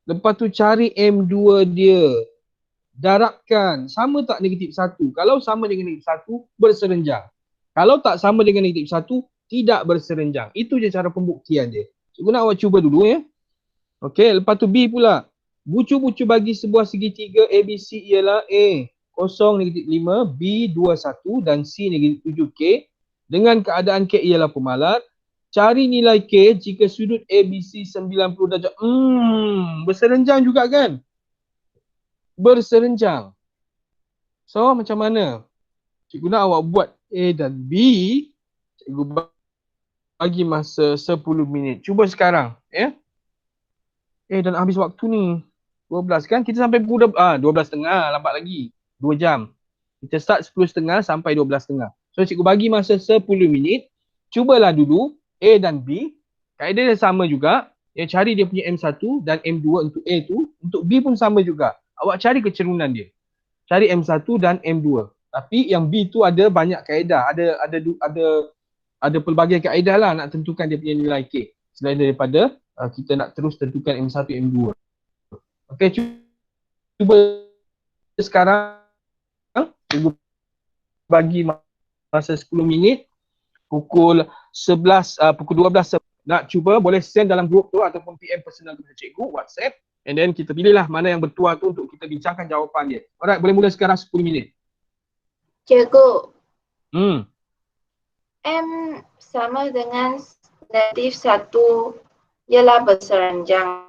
Lepas tu cari M2 dia. Darabkan, sama tak negatif 1? Kalau sama dengan negatif 1, berserenjang. Kalau tak sama dengan negatif 1, tidak berserenjang. Itu je cara pembuktian dia. Cikgu nak awak cuba dulu Okey, lepas tu B pula. Bucu-bucu bagi sebuah segitiga ABC ialah A 0 negatif 5, B 21 dan C negatif 7K. Dengan keadaan K ialah pemalat. Cari nilai K jika sudut ABC 90 darjah. Berserenjang juga kan? Berserenjang. So macam mana? Cikgu nak awak buat A dan B. Cikgu bagi masa 10 minit. Cuba sekarang. Dan habis waktu ni. 12 kan? Kita sampai pukul 12.30. Lambat lagi. 2 jam. Kita start 10.30 sampai 12.30. So cikgu bagi masa 10 minit. Cubalah dulu A dan B. Kaedah dia sama juga. Cari dia punya M1 dan M2 untuk A tu. Untuk B pun sama juga. Awak cari kecerunan dia. Cari M1 dan M2. Tapi yang B tu ada banyak kaedah. Ada pelbagai kaedah lah nak tentukan dia punya nilai K. Selain daripada kita nak terus tentukan M1, M2. Okey, cuba sekarang. Cuba bagi masa 10 minit. Pukul 12. Nak cuba boleh send dalam grup tu ataupun PM personal kepada cikgu, WhatsApp. And then kita pilihlah mana yang bertuah tu untuk kita bincangkan jawapan dia. Alright, boleh mula sekarang 10 minit. Cikgu. M sama dengan negatif 1 ialah berserenjang.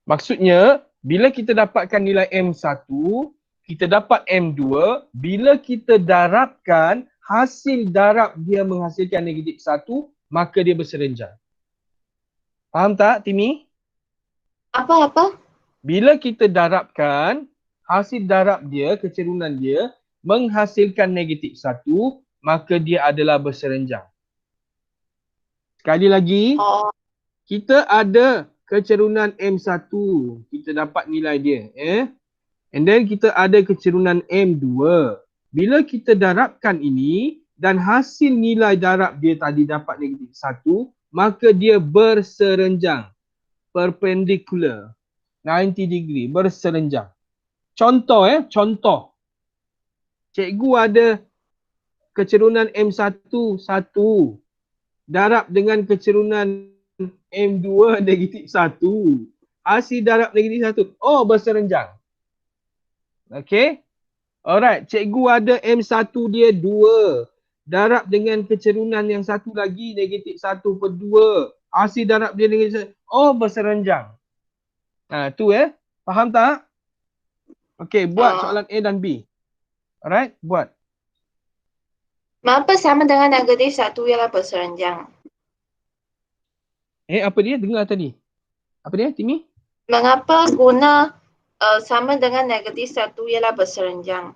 Maksudnya, bila kita dapatkan nilai M1, kita dapat M2, bila kita darabkan, hasil darab dia menghasilkan negatif 1, maka dia berserenjang. Faham tak, Timi? Apa? Bila kita darabkan, hasil darab dia, kecerunan dia, menghasilkan negatif 1, maka dia adalah berserenjang. Sekali lagi, kita ada kecerunan M1, kita dapat nilai dia. And then kita ada kecerunan M2. Bila kita darabkan ini, dan hasil nilai darab dia tadi dapat negatif 1, maka dia berserenjang. Perpendicular. 90 degree. Berserenjang. Contoh contoh. Cikgu ada kecerunan M1 1 darab dengan kecerunan M2 negatif 1. Hasil darab negatif 1. Oh, berserenjang. Okay. Alright. Cikgu ada M1 dia 2. Darab dengan kecerunan yang satu lagi negatif 1/2. Hasil darab dia negatif 1. Oh, berserenjang. Tu Faham tak? Okay. Buat soalan A dan B. Alright. Buat. Mengapa sama dengan negatif 1 ialah berserenjang? Apa dia? Dengar tadi. Apa dia, Timi? Mengapa guna sama dengan negatif 1 ialah berserenjang?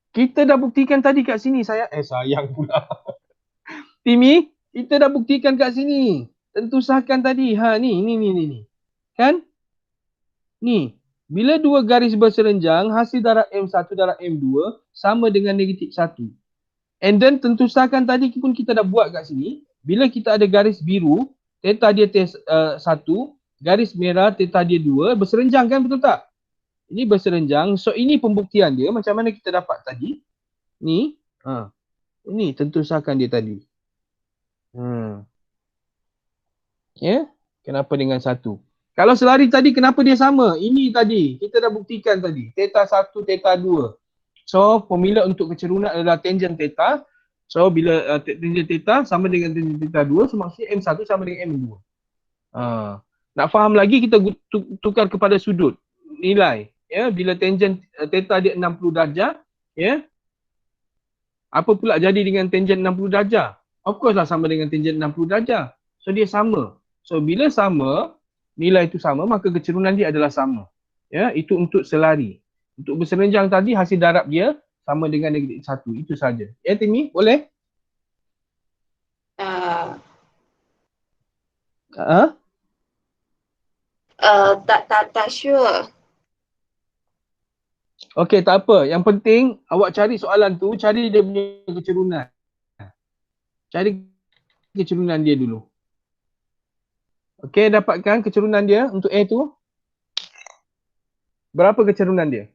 Kita dah buktikan tadi kat sini. Sayang pula. Timi, kita dah buktikan kat sini. Tentu sahkan tadi. Ni. Kan? Ni. Bila dua garis berserenjang, hasil darab M1 darab M2 sama dengan negatif 1. And then tentu sahkan tadi pun kita dah buat kat sini. Bila kita ada garis biru, theta dia 1, garis merah theta dia 2, berserenjang kan, betul tak? Ini berserenjang. So ini pembuktian dia. Macam mana kita dapat tadi? Ni. Ini tentu sahkan dia tadi. Kenapa dengan 1? Kalau selari tadi kenapa dia sama? Ini tadi. Kita dah buktikan tadi. Theta 1, theta 2. So formula untuk kecerunan adalah tangent theta. So bila tangent theta sama dengan tangent theta 2, so maksudnya M1 sama dengan M2. Nak faham lagi kita tukar kepada sudut. Nilai. Bila tangent theta dia 60 darjah. Apa pula jadi dengan tangent 60 darjah? Of course lah sama dengan tangent 60 darjah. So dia sama. So bila sama, nilai itu sama, maka kecerunan dia adalah sama. Itu untuk selari. Untuk berserenjang tadi, hasil darab dia sama dengan negatif 1. Itu saja. Timi, boleh? Tak sure. Okey, tak apa. Yang penting, awak cari soalan tu, cari dia punya kecerunan. Cari kecerunan dia dulu. Okey, dapatkan kecerunan dia untuk A tu. Berapa kecerunan dia?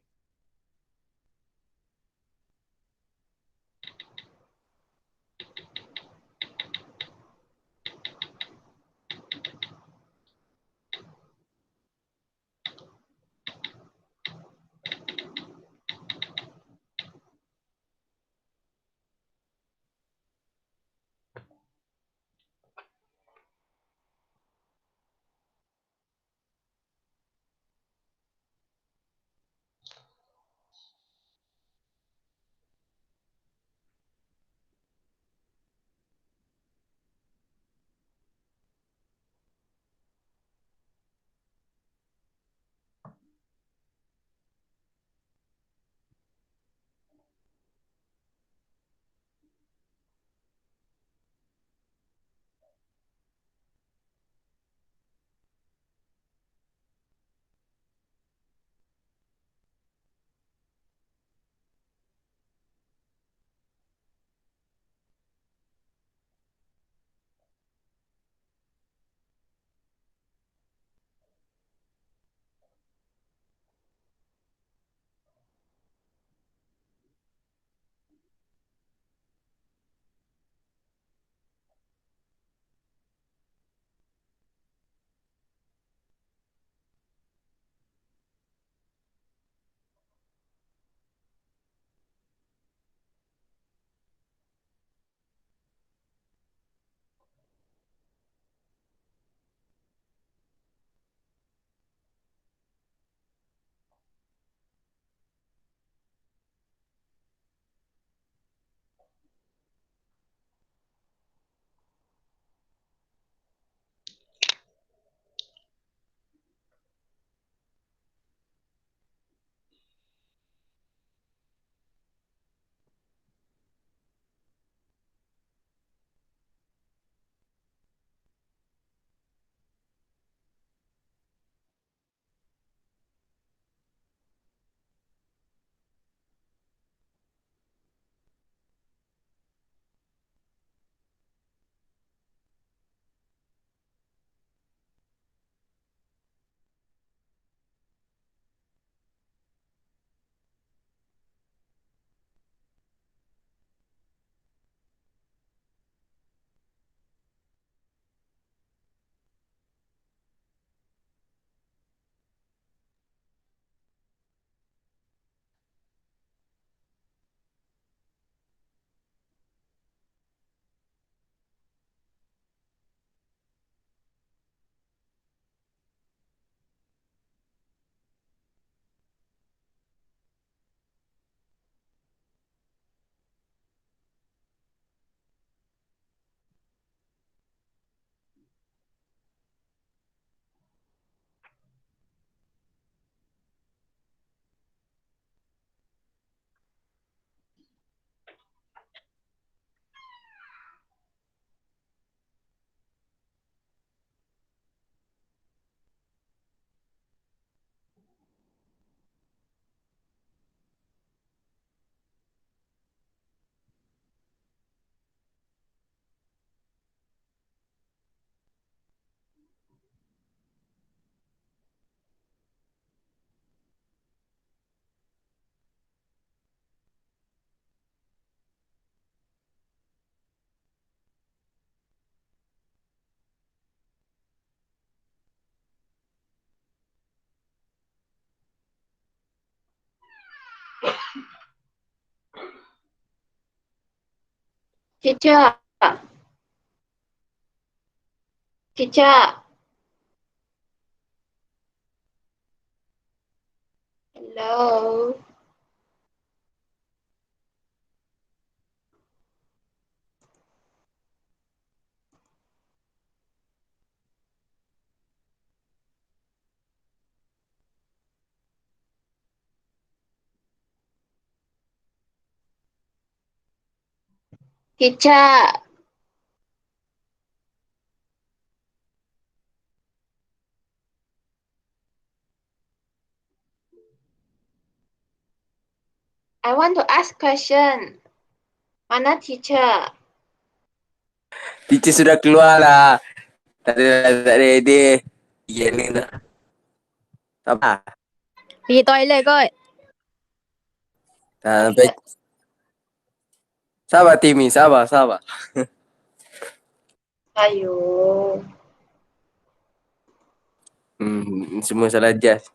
Teacher. Teacher. Hello. Teacher. I want to ask question. Mana teacher? Teacher sudah keluar lah. Tak ada ready. Ya ni dah. Apa? Pergi toilet kot. Sampai. Sabar Timmy, sabar. Ayo. Semua salah Jas.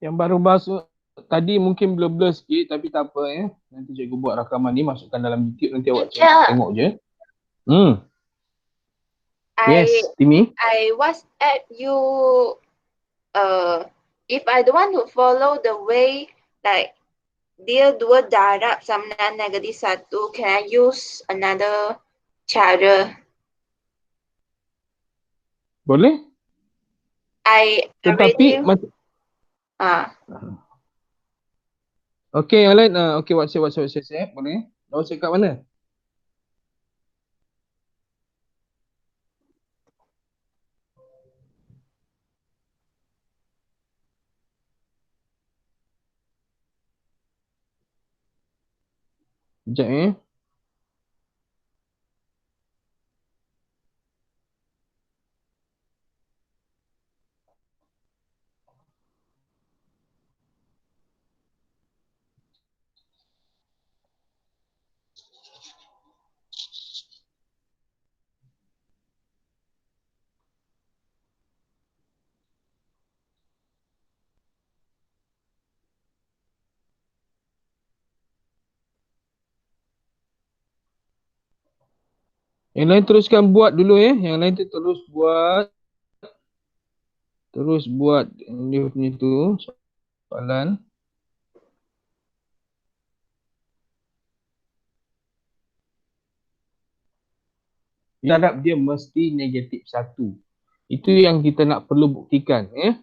Yang baru masuk tadi mungkin blur-blur sikit tapi tak apa ya. Nanti cikgu buat rakaman ni masukkan dalam YouTube, nanti awak Teacher. tengok je. I Yes, Timi. I WhatsApp you. If I don't want to follow the way like dia dua darab sama dengan negatif satu, can I use another cara? Boleh? I Tetapi already okey, yang lain okey, WhatsApp boleh? WhatsApp kat mana? Sekejap Yang lain teruskan buat dulu ya. Yang lain tu terus buat. Terus buat dia punya tu soalan. Darab dia mesti negatif 1. Itu yang kita nak perlu buktikan ya.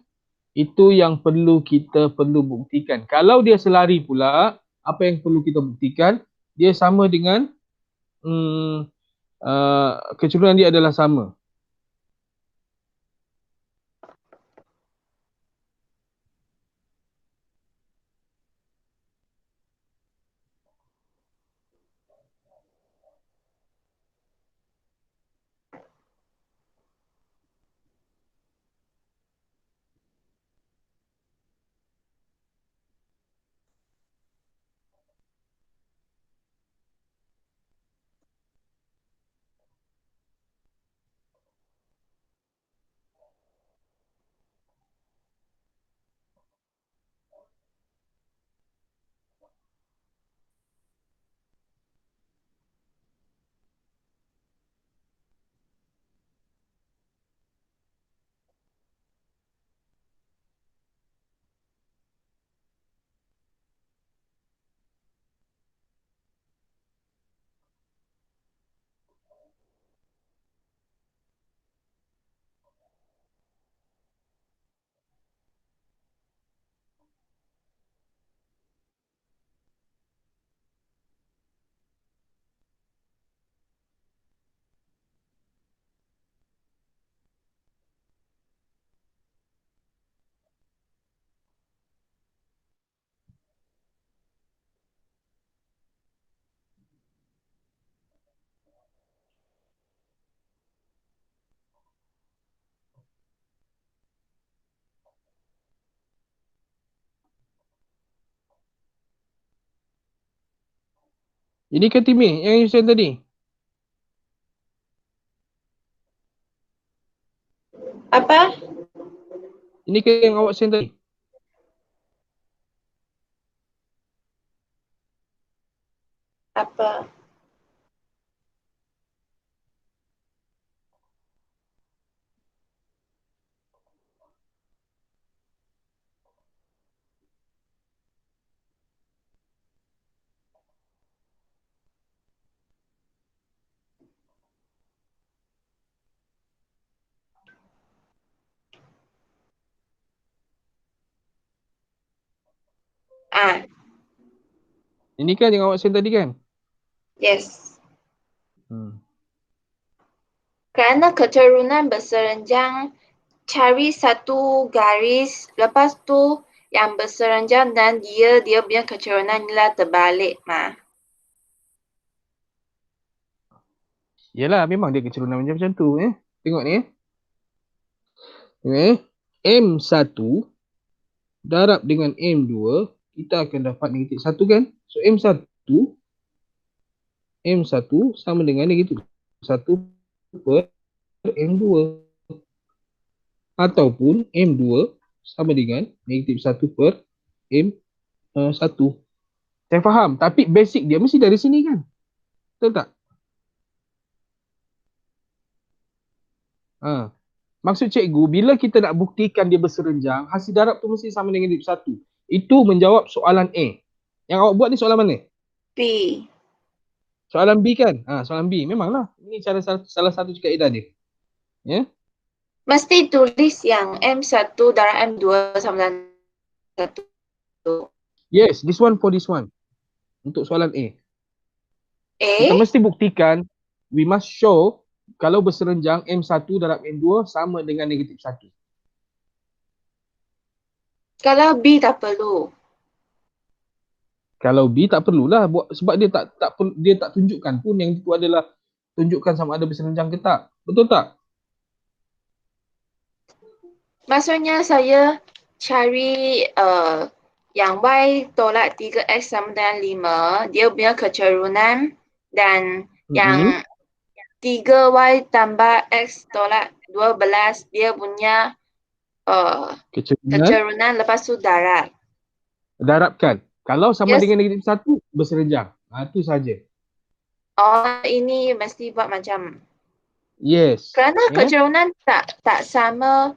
Itu yang kita perlu buktikan. Kalau dia selari pula, apa yang perlu kita buktikan? Dia sama dengan kecenderungan dia adalah sama. Ini ke Timmy yang you send tadi? Apa? Ini ke yang awak send tadi? Apa? Ah, Ini kan yang awak send tadi kan? yes. Hmm. Kerana keturunan berserenjang, cari satu garis, lepas tu yang berserenjang dan dia punya keturunan lah terbalik mah. Yelah, memang dia keturunan macam tu Tengok ni Tengok M1 darab dengan M2, kita akan dapat negatif 1 kan? So M1 sama dengan negatif 1 per M2. Ataupun M2 sama dengan negatif 1 per M1. Saya faham, tapi basic dia mesti dari sini kan? Betul tak? Ha. Maksud cikgu, bila kita nak buktikan dia berserenjang, hasil darab tu mesti sama dengan negatif 1. Itu menjawab soalan A. Yang awak buat ni soalan mana? B. Soalan B kan? Soalan B. Memanglah. Ini cara salah satu kaedah dia. Ya? Mesti tulis yang M1 darab M2 sama dengan 1. Yes, this one for this one. Untuk soalan A. Kita Eh, mesti buktikan, we must show kalau berserenjang M1 darab M2 sama dengan negatif 1. kalau B tak perlu. Kalau B tak perlulah buat, sebab dia tak tunjukkan pun yang itu adalah tunjukkan sama ada berserenjang ke tak. Betul tak? Maksudnya saya cari yang Y tolak 3X sama dengan 5, dia punya keturunan, dan yang 3Y tambah X tolak 12, dia punya keturunan lepas tu darab. Darabkan. Kalau sama Yes. dengan negatif 1, berserenjang. Itu saja. Oh, ini mesti buat macam. Yes. Kerana Ya? keturunan tak sama.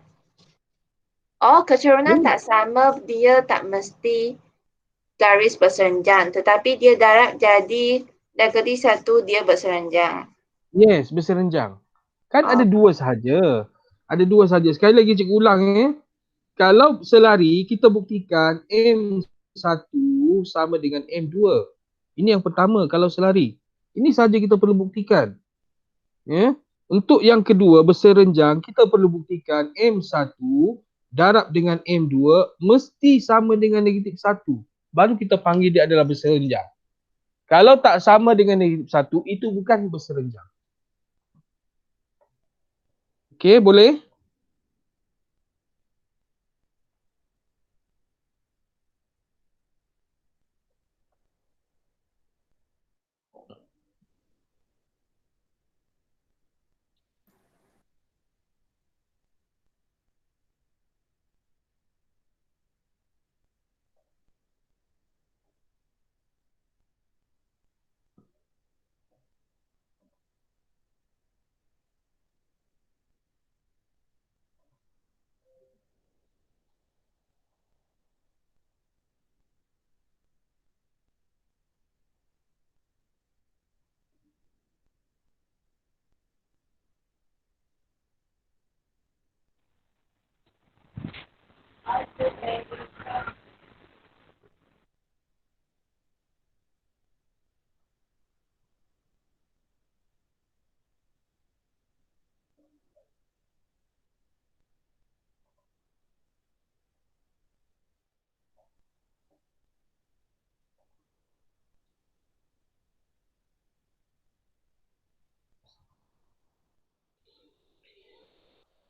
Oh, keturunan tak sama, dia tak mesti garis berserenjang, tetapi dia darab jadi negatif 1, dia berserenjang. Yes, berserenjang. Kan Oh. ada dua sahaja. Ada dua sahaja. Sekali lagi cikgu ulang Kalau selari, kita buktikan M1 sama dengan M2. Ini yang pertama kalau selari. Ini sahaja kita perlu buktikan. Ya. Untuk yang kedua, berserenjang, kita perlu buktikan M1 darab dengan M2 mesti sama dengan negatif 1. Baru kita panggil dia adalah berserenjang. Kalau tak sama dengan negatif 1, itu bukan berserenjang. Okey, boleh?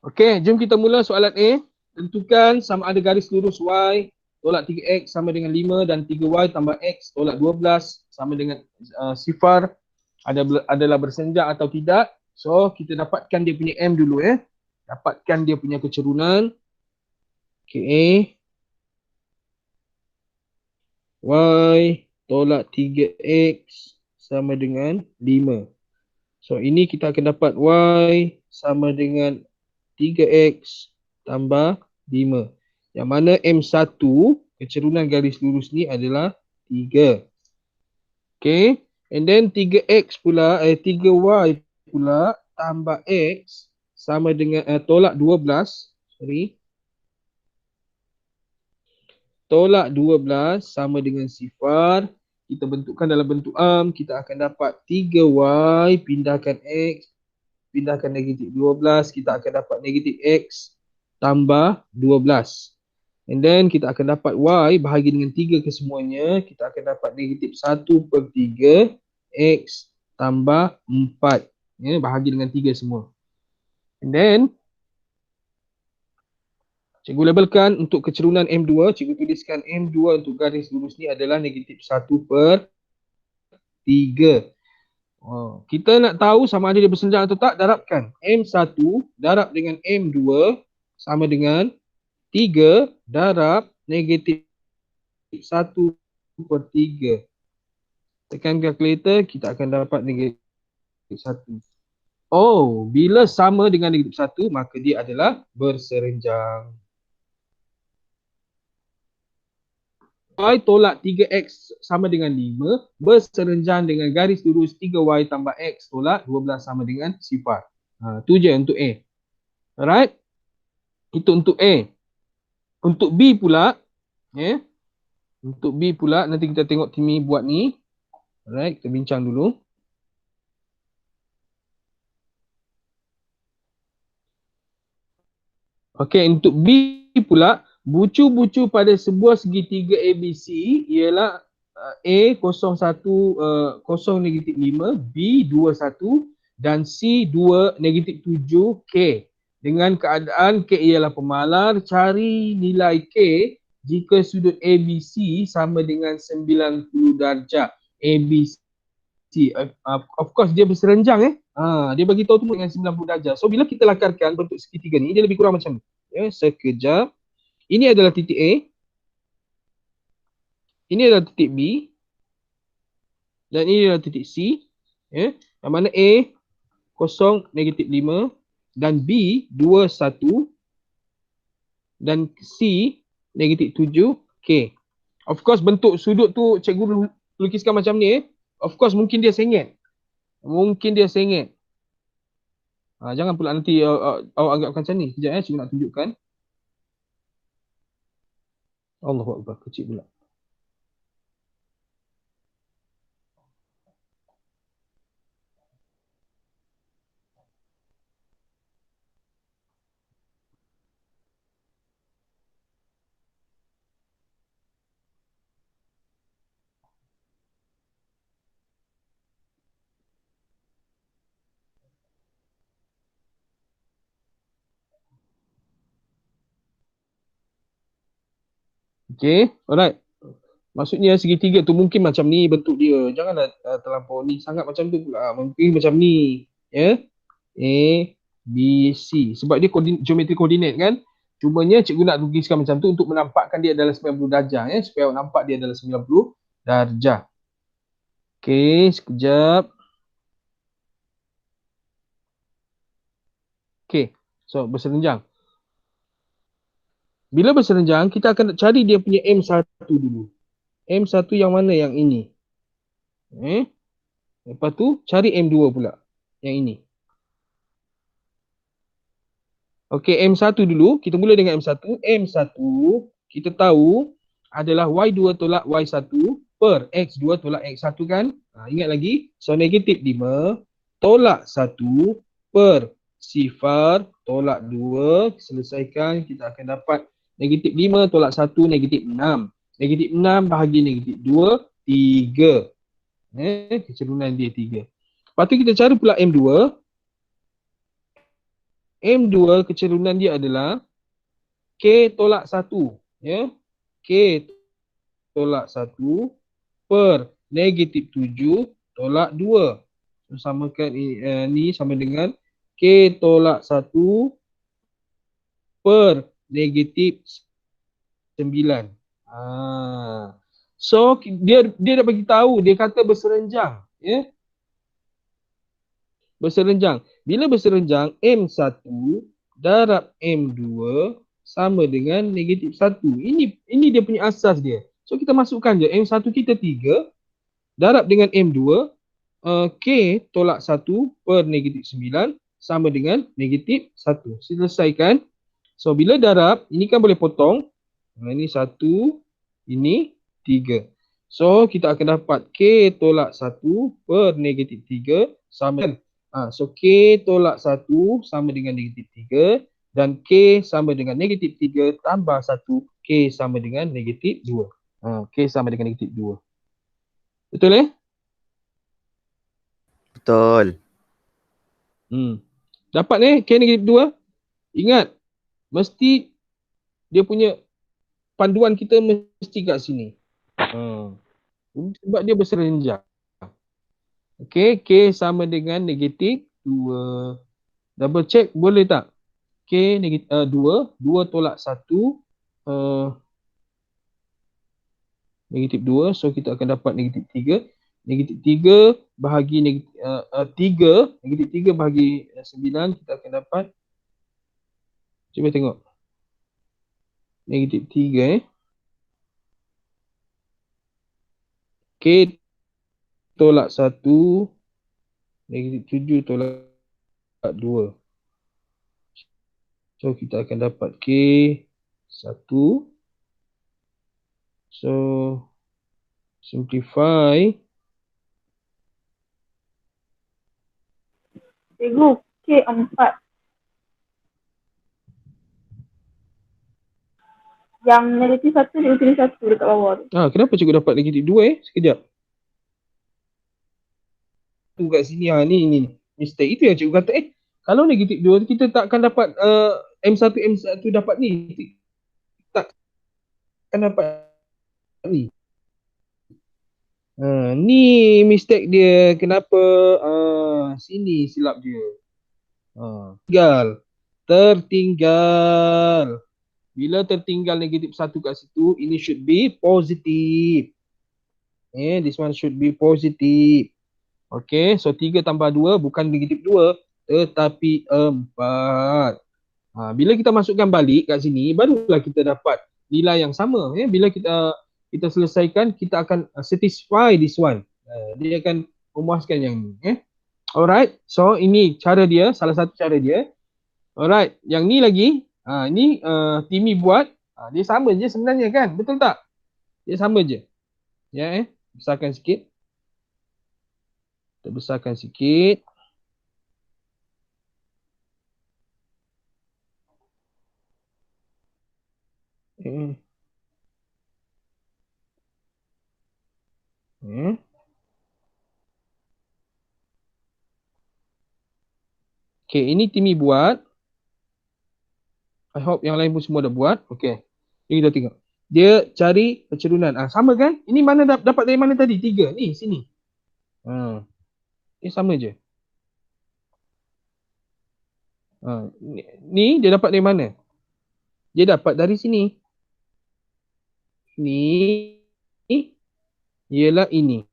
Okey, jom kita mula soalan A. Tentukan sama ada garis lurus Y tolak 3x sama dengan 5 dan 3y tambah x tolak 12 sama dengan sifar adalah bersenjang atau tidak. So kita dapatkan dia punya M dulu Dapatkan dia punya kecerunan. Okay. Y tolak 3x sama dengan 5. So ini kita akan dapat Y sama dengan 3x tambah 5. Yang mana M1 kecerunan garis lurus ni adalah 3. Okay. And then 3x pula, 3y pula tambah x sama dengan tolak 12. Sorry. Tolak 12 sama dengan sifar. Kita bentukkan dalam bentuk am. Kita akan dapat 3y pindahkan x. Pindahkan negatif 12. Kita akan dapat negatif x tambah 12. And then kita akan dapat y bahagi dengan 3 kesemuanya. Kita akan dapat negatif 1/3 x tambah 4. Bahagi dengan 3 semua. And then cikgu labelkan untuk kecerunan M2, cikgu tuliskan M2 untuk garis lurus ni adalah negatif 1/3. Kita nak tahu sama ada dia bersenjang atau tak, darabkan. M1 darab dengan M2 sama dengan 3 darab negatif 1/3. Tekan kalkulator, kita akan dapat negatif 1. Oh, bila sama dengan negatif 1, maka dia adalah berserenjang. Y tolak 3x sama dengan 5 berserenjang dengan garis lurus 3y tambah x tolak 12 sama dengan sifar. Tu je untuk A. Alright? Itu untuk A. Untuk B pula, untuk B pula nanti kita tengok Timi buat ni. Alright, kita bincang dulu. Okey, untuk B pula, bucu-bucu pada sebuah segitiga ABC ialah A 0, 1, 0, negatif 5, B 2, 1 dan C 2, negatif 7, K. Dengan keadaan K ialah pemalar, cari nilai K jika sudut ABC sama dengan 90 darjah. ABC. Of course dia berserenjang dia bagi tahu tu dengan 90 darjah. So bila kita lakarkan bentuk segitiga ni, dia lebih kurang macam ni. Sekejap. Ini adalah titik A. Ini adalah titik B. Dan ini adalah titik C. Yang mana A 0, negatif 5 dan B 2, 1 dan C negatif 7, K. Of course bentuk sudut tu cikgu lukiskan macam ni. Of course mungkin dia sengit. Jangan pula nanti awak anggapkan macam ni. Sekejap cikgu nak tunjukkan. Allahu Akbar, kecil pula. Okay, alright. Maksudnya segitiga tu mungkin macam ni bentuk dia. Janganlah terlampau ni sangat macam tu pula. Mungkin macam ni. A, B, C. Sebab dia geometri koordinat kan. Cumanya cikgu nak tuliskan macam tu untuk menampakkan dia adalah 90 darjah. Supaya awak nampak dia adalah 90 darjah. Okay, sekejap. Okay, so berserenjang. Bila berserenjang, kita akan cari dia punya M1 dulu. M1 yang mana? Yang ini. Lepas tu, cari M2 pula. Yang ini. Okey, M1 dulu. Kita mula dengan M1. M1, kita tahu adalah Y2 tolak Y1 per X2 tolak X1 kan? Ingat lagi. So, negatif 5 tolak 1 per sifar tolak 2. Selesaikan, kita akan dapat negatif 5 tolak 1, negatif 6. Negatif 6 bahagi negatif 2, 3. Kecerunan dia 3. Lepas tu kita cari pula M2. M2 kecerunan dia adalah K tolak 1. K tolak 1 per negatif 7 tolak 2. So, samakan ni sama dengan K tolak 1 per negatif 9. So dia dah bagi tahu, dia kata berserenjang, ya. Berserenjang. Bila berserenjang, M1 darab M2 sama dengan negatif 1. Ini dia punya asas dia. So kita masukkan je M1 kita 3 darab dengan M2 K tolak 1 per negatif 9 sama dengan negatif 1. Selesaikan. So bila darab, ini kan boleh potong. Ini 1, ini 3. So kita akan dapat K tolak 1 per negatif 3 sama dengan so K tolak 1 sama dengan negatif 3 dan K sama dengan negatif 3 tambah 1 K sama dengan negatif 2. K sama dengan negatif 2. Betul Betul. Dapat K negatif 2. Ingat, mesti dia punya panduan kita mesti kat sini. Sebab dia berserenjang. Okey, K sama dengan negatif 2. Double check boleh tak? K negatif 2, 2 tolak 1 negatif 2, so kita akan dapat negatif 3. Negatif 3 bahagi negatif 3, negatif 3 bahagi 9 kita akan dapat, cuba tengok. Negatif 3 K tolak 1 negatif 7 tolak 2. So kita akan dapat K 1. So simplify. Cikgu, K4. Yang negatif 1 dia tulis 1 dekat bawah tu. Kenapa cikgu dapat negatif 2 Sekejap. Tu kat sini ni mistake. Itu yang cikgu kata kalau negatif 2 kita takkan dapat M1 dapat ni. Takkan dapat ni. Ni mistake dia. Kenapa? Sini silap dia. Tertinggal. Bila tertinggal negatif 1 kat situ, ini should be positif. This one should be positif. Okay, so 3 tambah 2 bukan negatif 2 tetapi 4. Bila kita masukkan balik kat sini, barulah kita dapat nilai yang sama. Bila kita selesaikan, kita akan satisfy this one. Dia akan memuaskan yang ni. Alright, so ini cara dia, salah satu cara dia. Alright, yang ni lagi, ni Timmy buat, dia sama je sebenarnya kan, betul tak? Dia sama je. Ya, besarkan sikit. Kita besarkan sikit. Okay, ini Timmy buat. I hope yang lain pun semua dah buat. Okay, ini kita tengok. Dia cari pencerunan. Sama kan? Ini mana dapat dari mana tadi? 3. Ni, sini. Ini sama je. Ni dia dapat dari mana? Dia dapat dari sini. Ni ialah ini.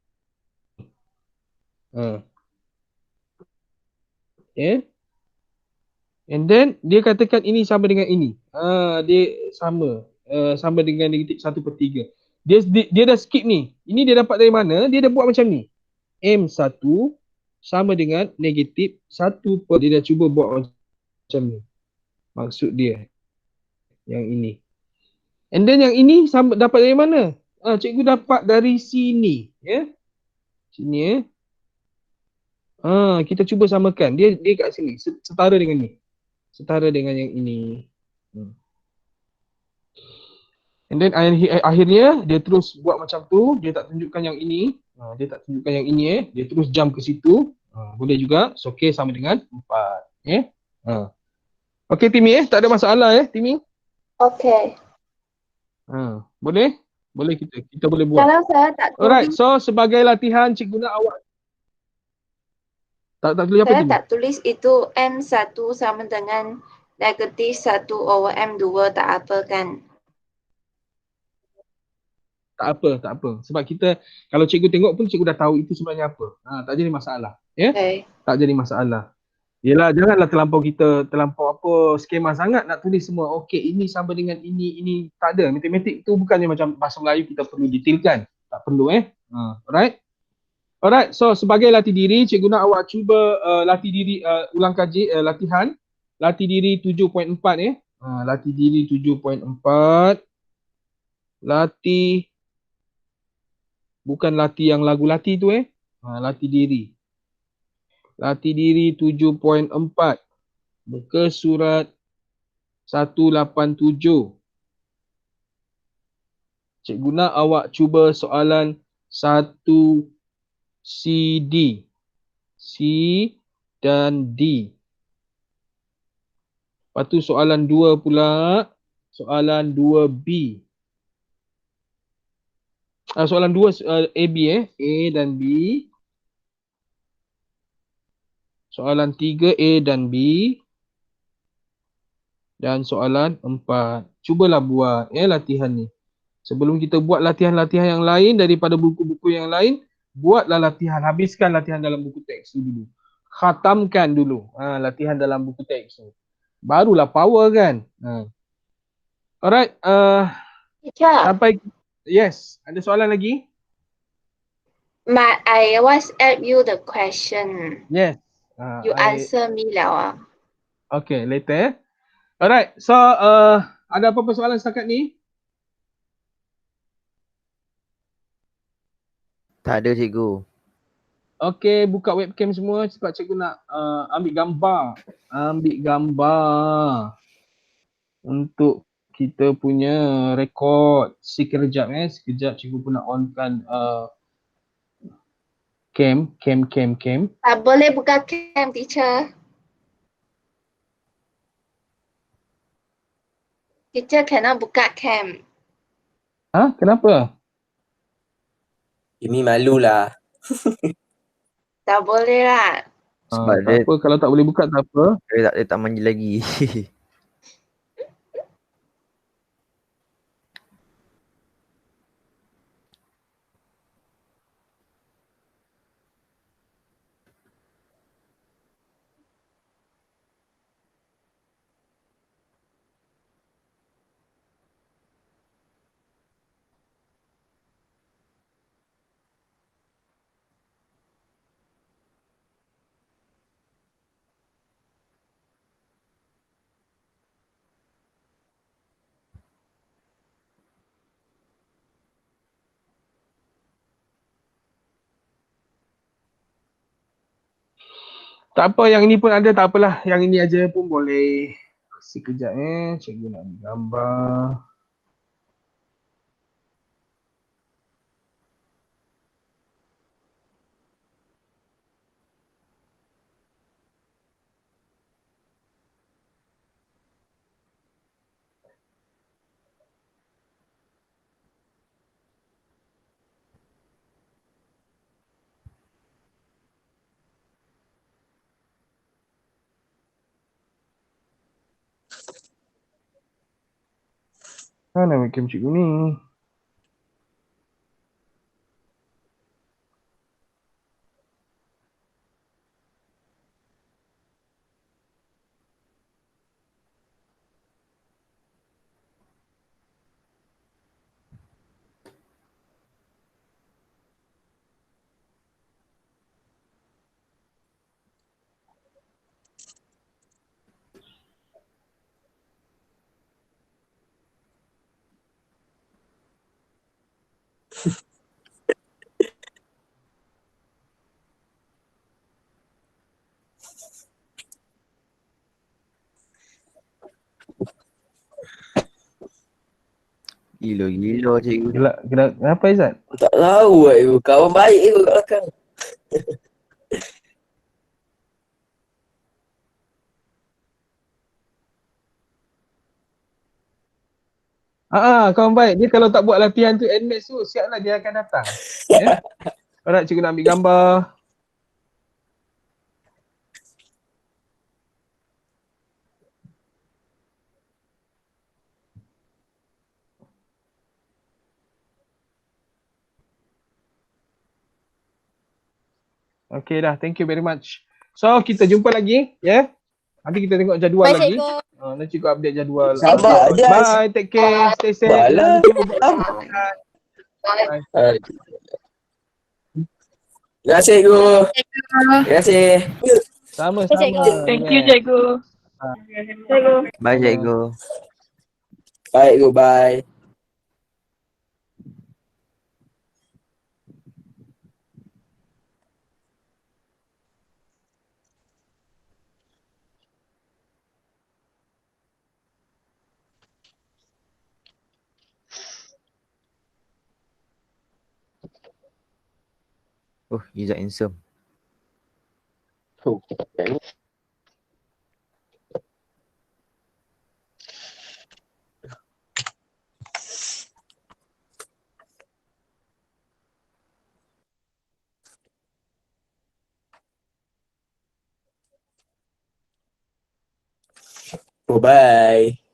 Okay. And then dia katakan ini sama dengan ini. Dia sama. Sama dengan negatif 1/3. Dia dah skip ni. Ini dia dapat dari mana? Dia dah buat macam ni. M1 sama dengan negatif 1 per. Dia dah cuba buat macam ni. Maksud dia. Yang ini. And then yang ini sama, dapat dari mana? Cikgu dapat dari sini. Ya. Sini kita cuba samakan. Dia kat sini. Setara dengan ni. Setara dengan yang ini. And then akhirnya dia terus buat macam tu. Dia tak tunjukkan yang ini. Dia tak tunjukkan yang ini. Dia terus jump ke situ. Boleh juga. So K sama dengan 4. Okay Timmy Tak ada masalah Timmy? Okay. Boleh? Boleh kita boleh buat. Kalau saya tak Alright, tulis, so sebagai latihan cikgu nak awak tak tulis apa saya tadi? tak tulis itu M1 sama dengan -1/M2 tak apa kan? Tak apa. Sebab kita kalau cikgu tengok pun cikgu dah tahu itu sebenarnya apa. Tak jadi masalah. Ya? Okay. Tak jadi masalah. Yelah, janganlah terlampau apa skema sangat nak tulis semua. Okey, ini sama dengan ini tak ada. Matematik tu bukannya macam bahasa Melayu kita perlu detailkan. Tak perlu alright. Alright, so sebagai latih diri, cikgu nak awak cuba latih diri ulang kaji latihan. Latih diri 7.4 latih diri 7.4. Latih bukan latih yang lagu latih tu latih diri. Latih diri 7.4. Muka surat 187. Cikgu nak awak cuba soalan 1CD. C dan D. Lepas tu soalan 2 pula. Soalan 2B. Soalan 2 AB A dan B. Soalan 3 A dan B. Dan soalan 4. Cubalah buat latihan ni. Sebelum kita buat latihan-latihan yang lain daripada buku-buku yang lain, buatlah latihan. Habiskan latihan dalam buku teks tu dulu. Khatamkan dulu latihan dalam buku teks tu. Barulah power kan. Alright. Teacher, Sampai. Yes. Ada soalan lagi? I WhatsApp you the question. Yes. You answer me lah. Okay, later. Alright. So, ada apa-apa soalan setakat ni? Tak ada cikgu. Okay, buka webcam semua sebab cikgu nak ambil gambar. Ambil gambar untuk kita punya rekod. Sekejap sekejap cikgu pun nak onkan cam. Tak boleh buka cam, teacher. Teacher cannot buka cam. Kenapa? Ini malulah. Tak boleh lah. Sebab Tak apa, kalau tak boleh buka tak apa. dia tak manja lagi. Tak apa, yang ini pun ada, tak apalah. Yang ini aja pun boleh. Sekejap cikgu nak ambil gambar. Mana webcam cikgu ni? Gila cikgu. Kenapa Izzat? Tak tahu kawan baik kat belakang. Kawan baik. Dia kalau tak buat latihan tu NMAX tu, siaplah dia akan datang. Ya. Alright, cikgu nak ambil gambar. Okay dah, thank you very much. So, kita jumpa lagi, ya. Nanti kita tengok jadual Bye, lagi. cikgu. Nanti cikgu update jadual. Sabar je. Bye, take care, stay safe. Sabarlah. Bye. Terima kasih, Cikgu. Terima kasih. Sama-sama. Cikgu. Thank you, cikgu. Cikgu. Bye cikgu. Baik, Cikgu. Bye. Oh, Izzat handsome. Oh, bye.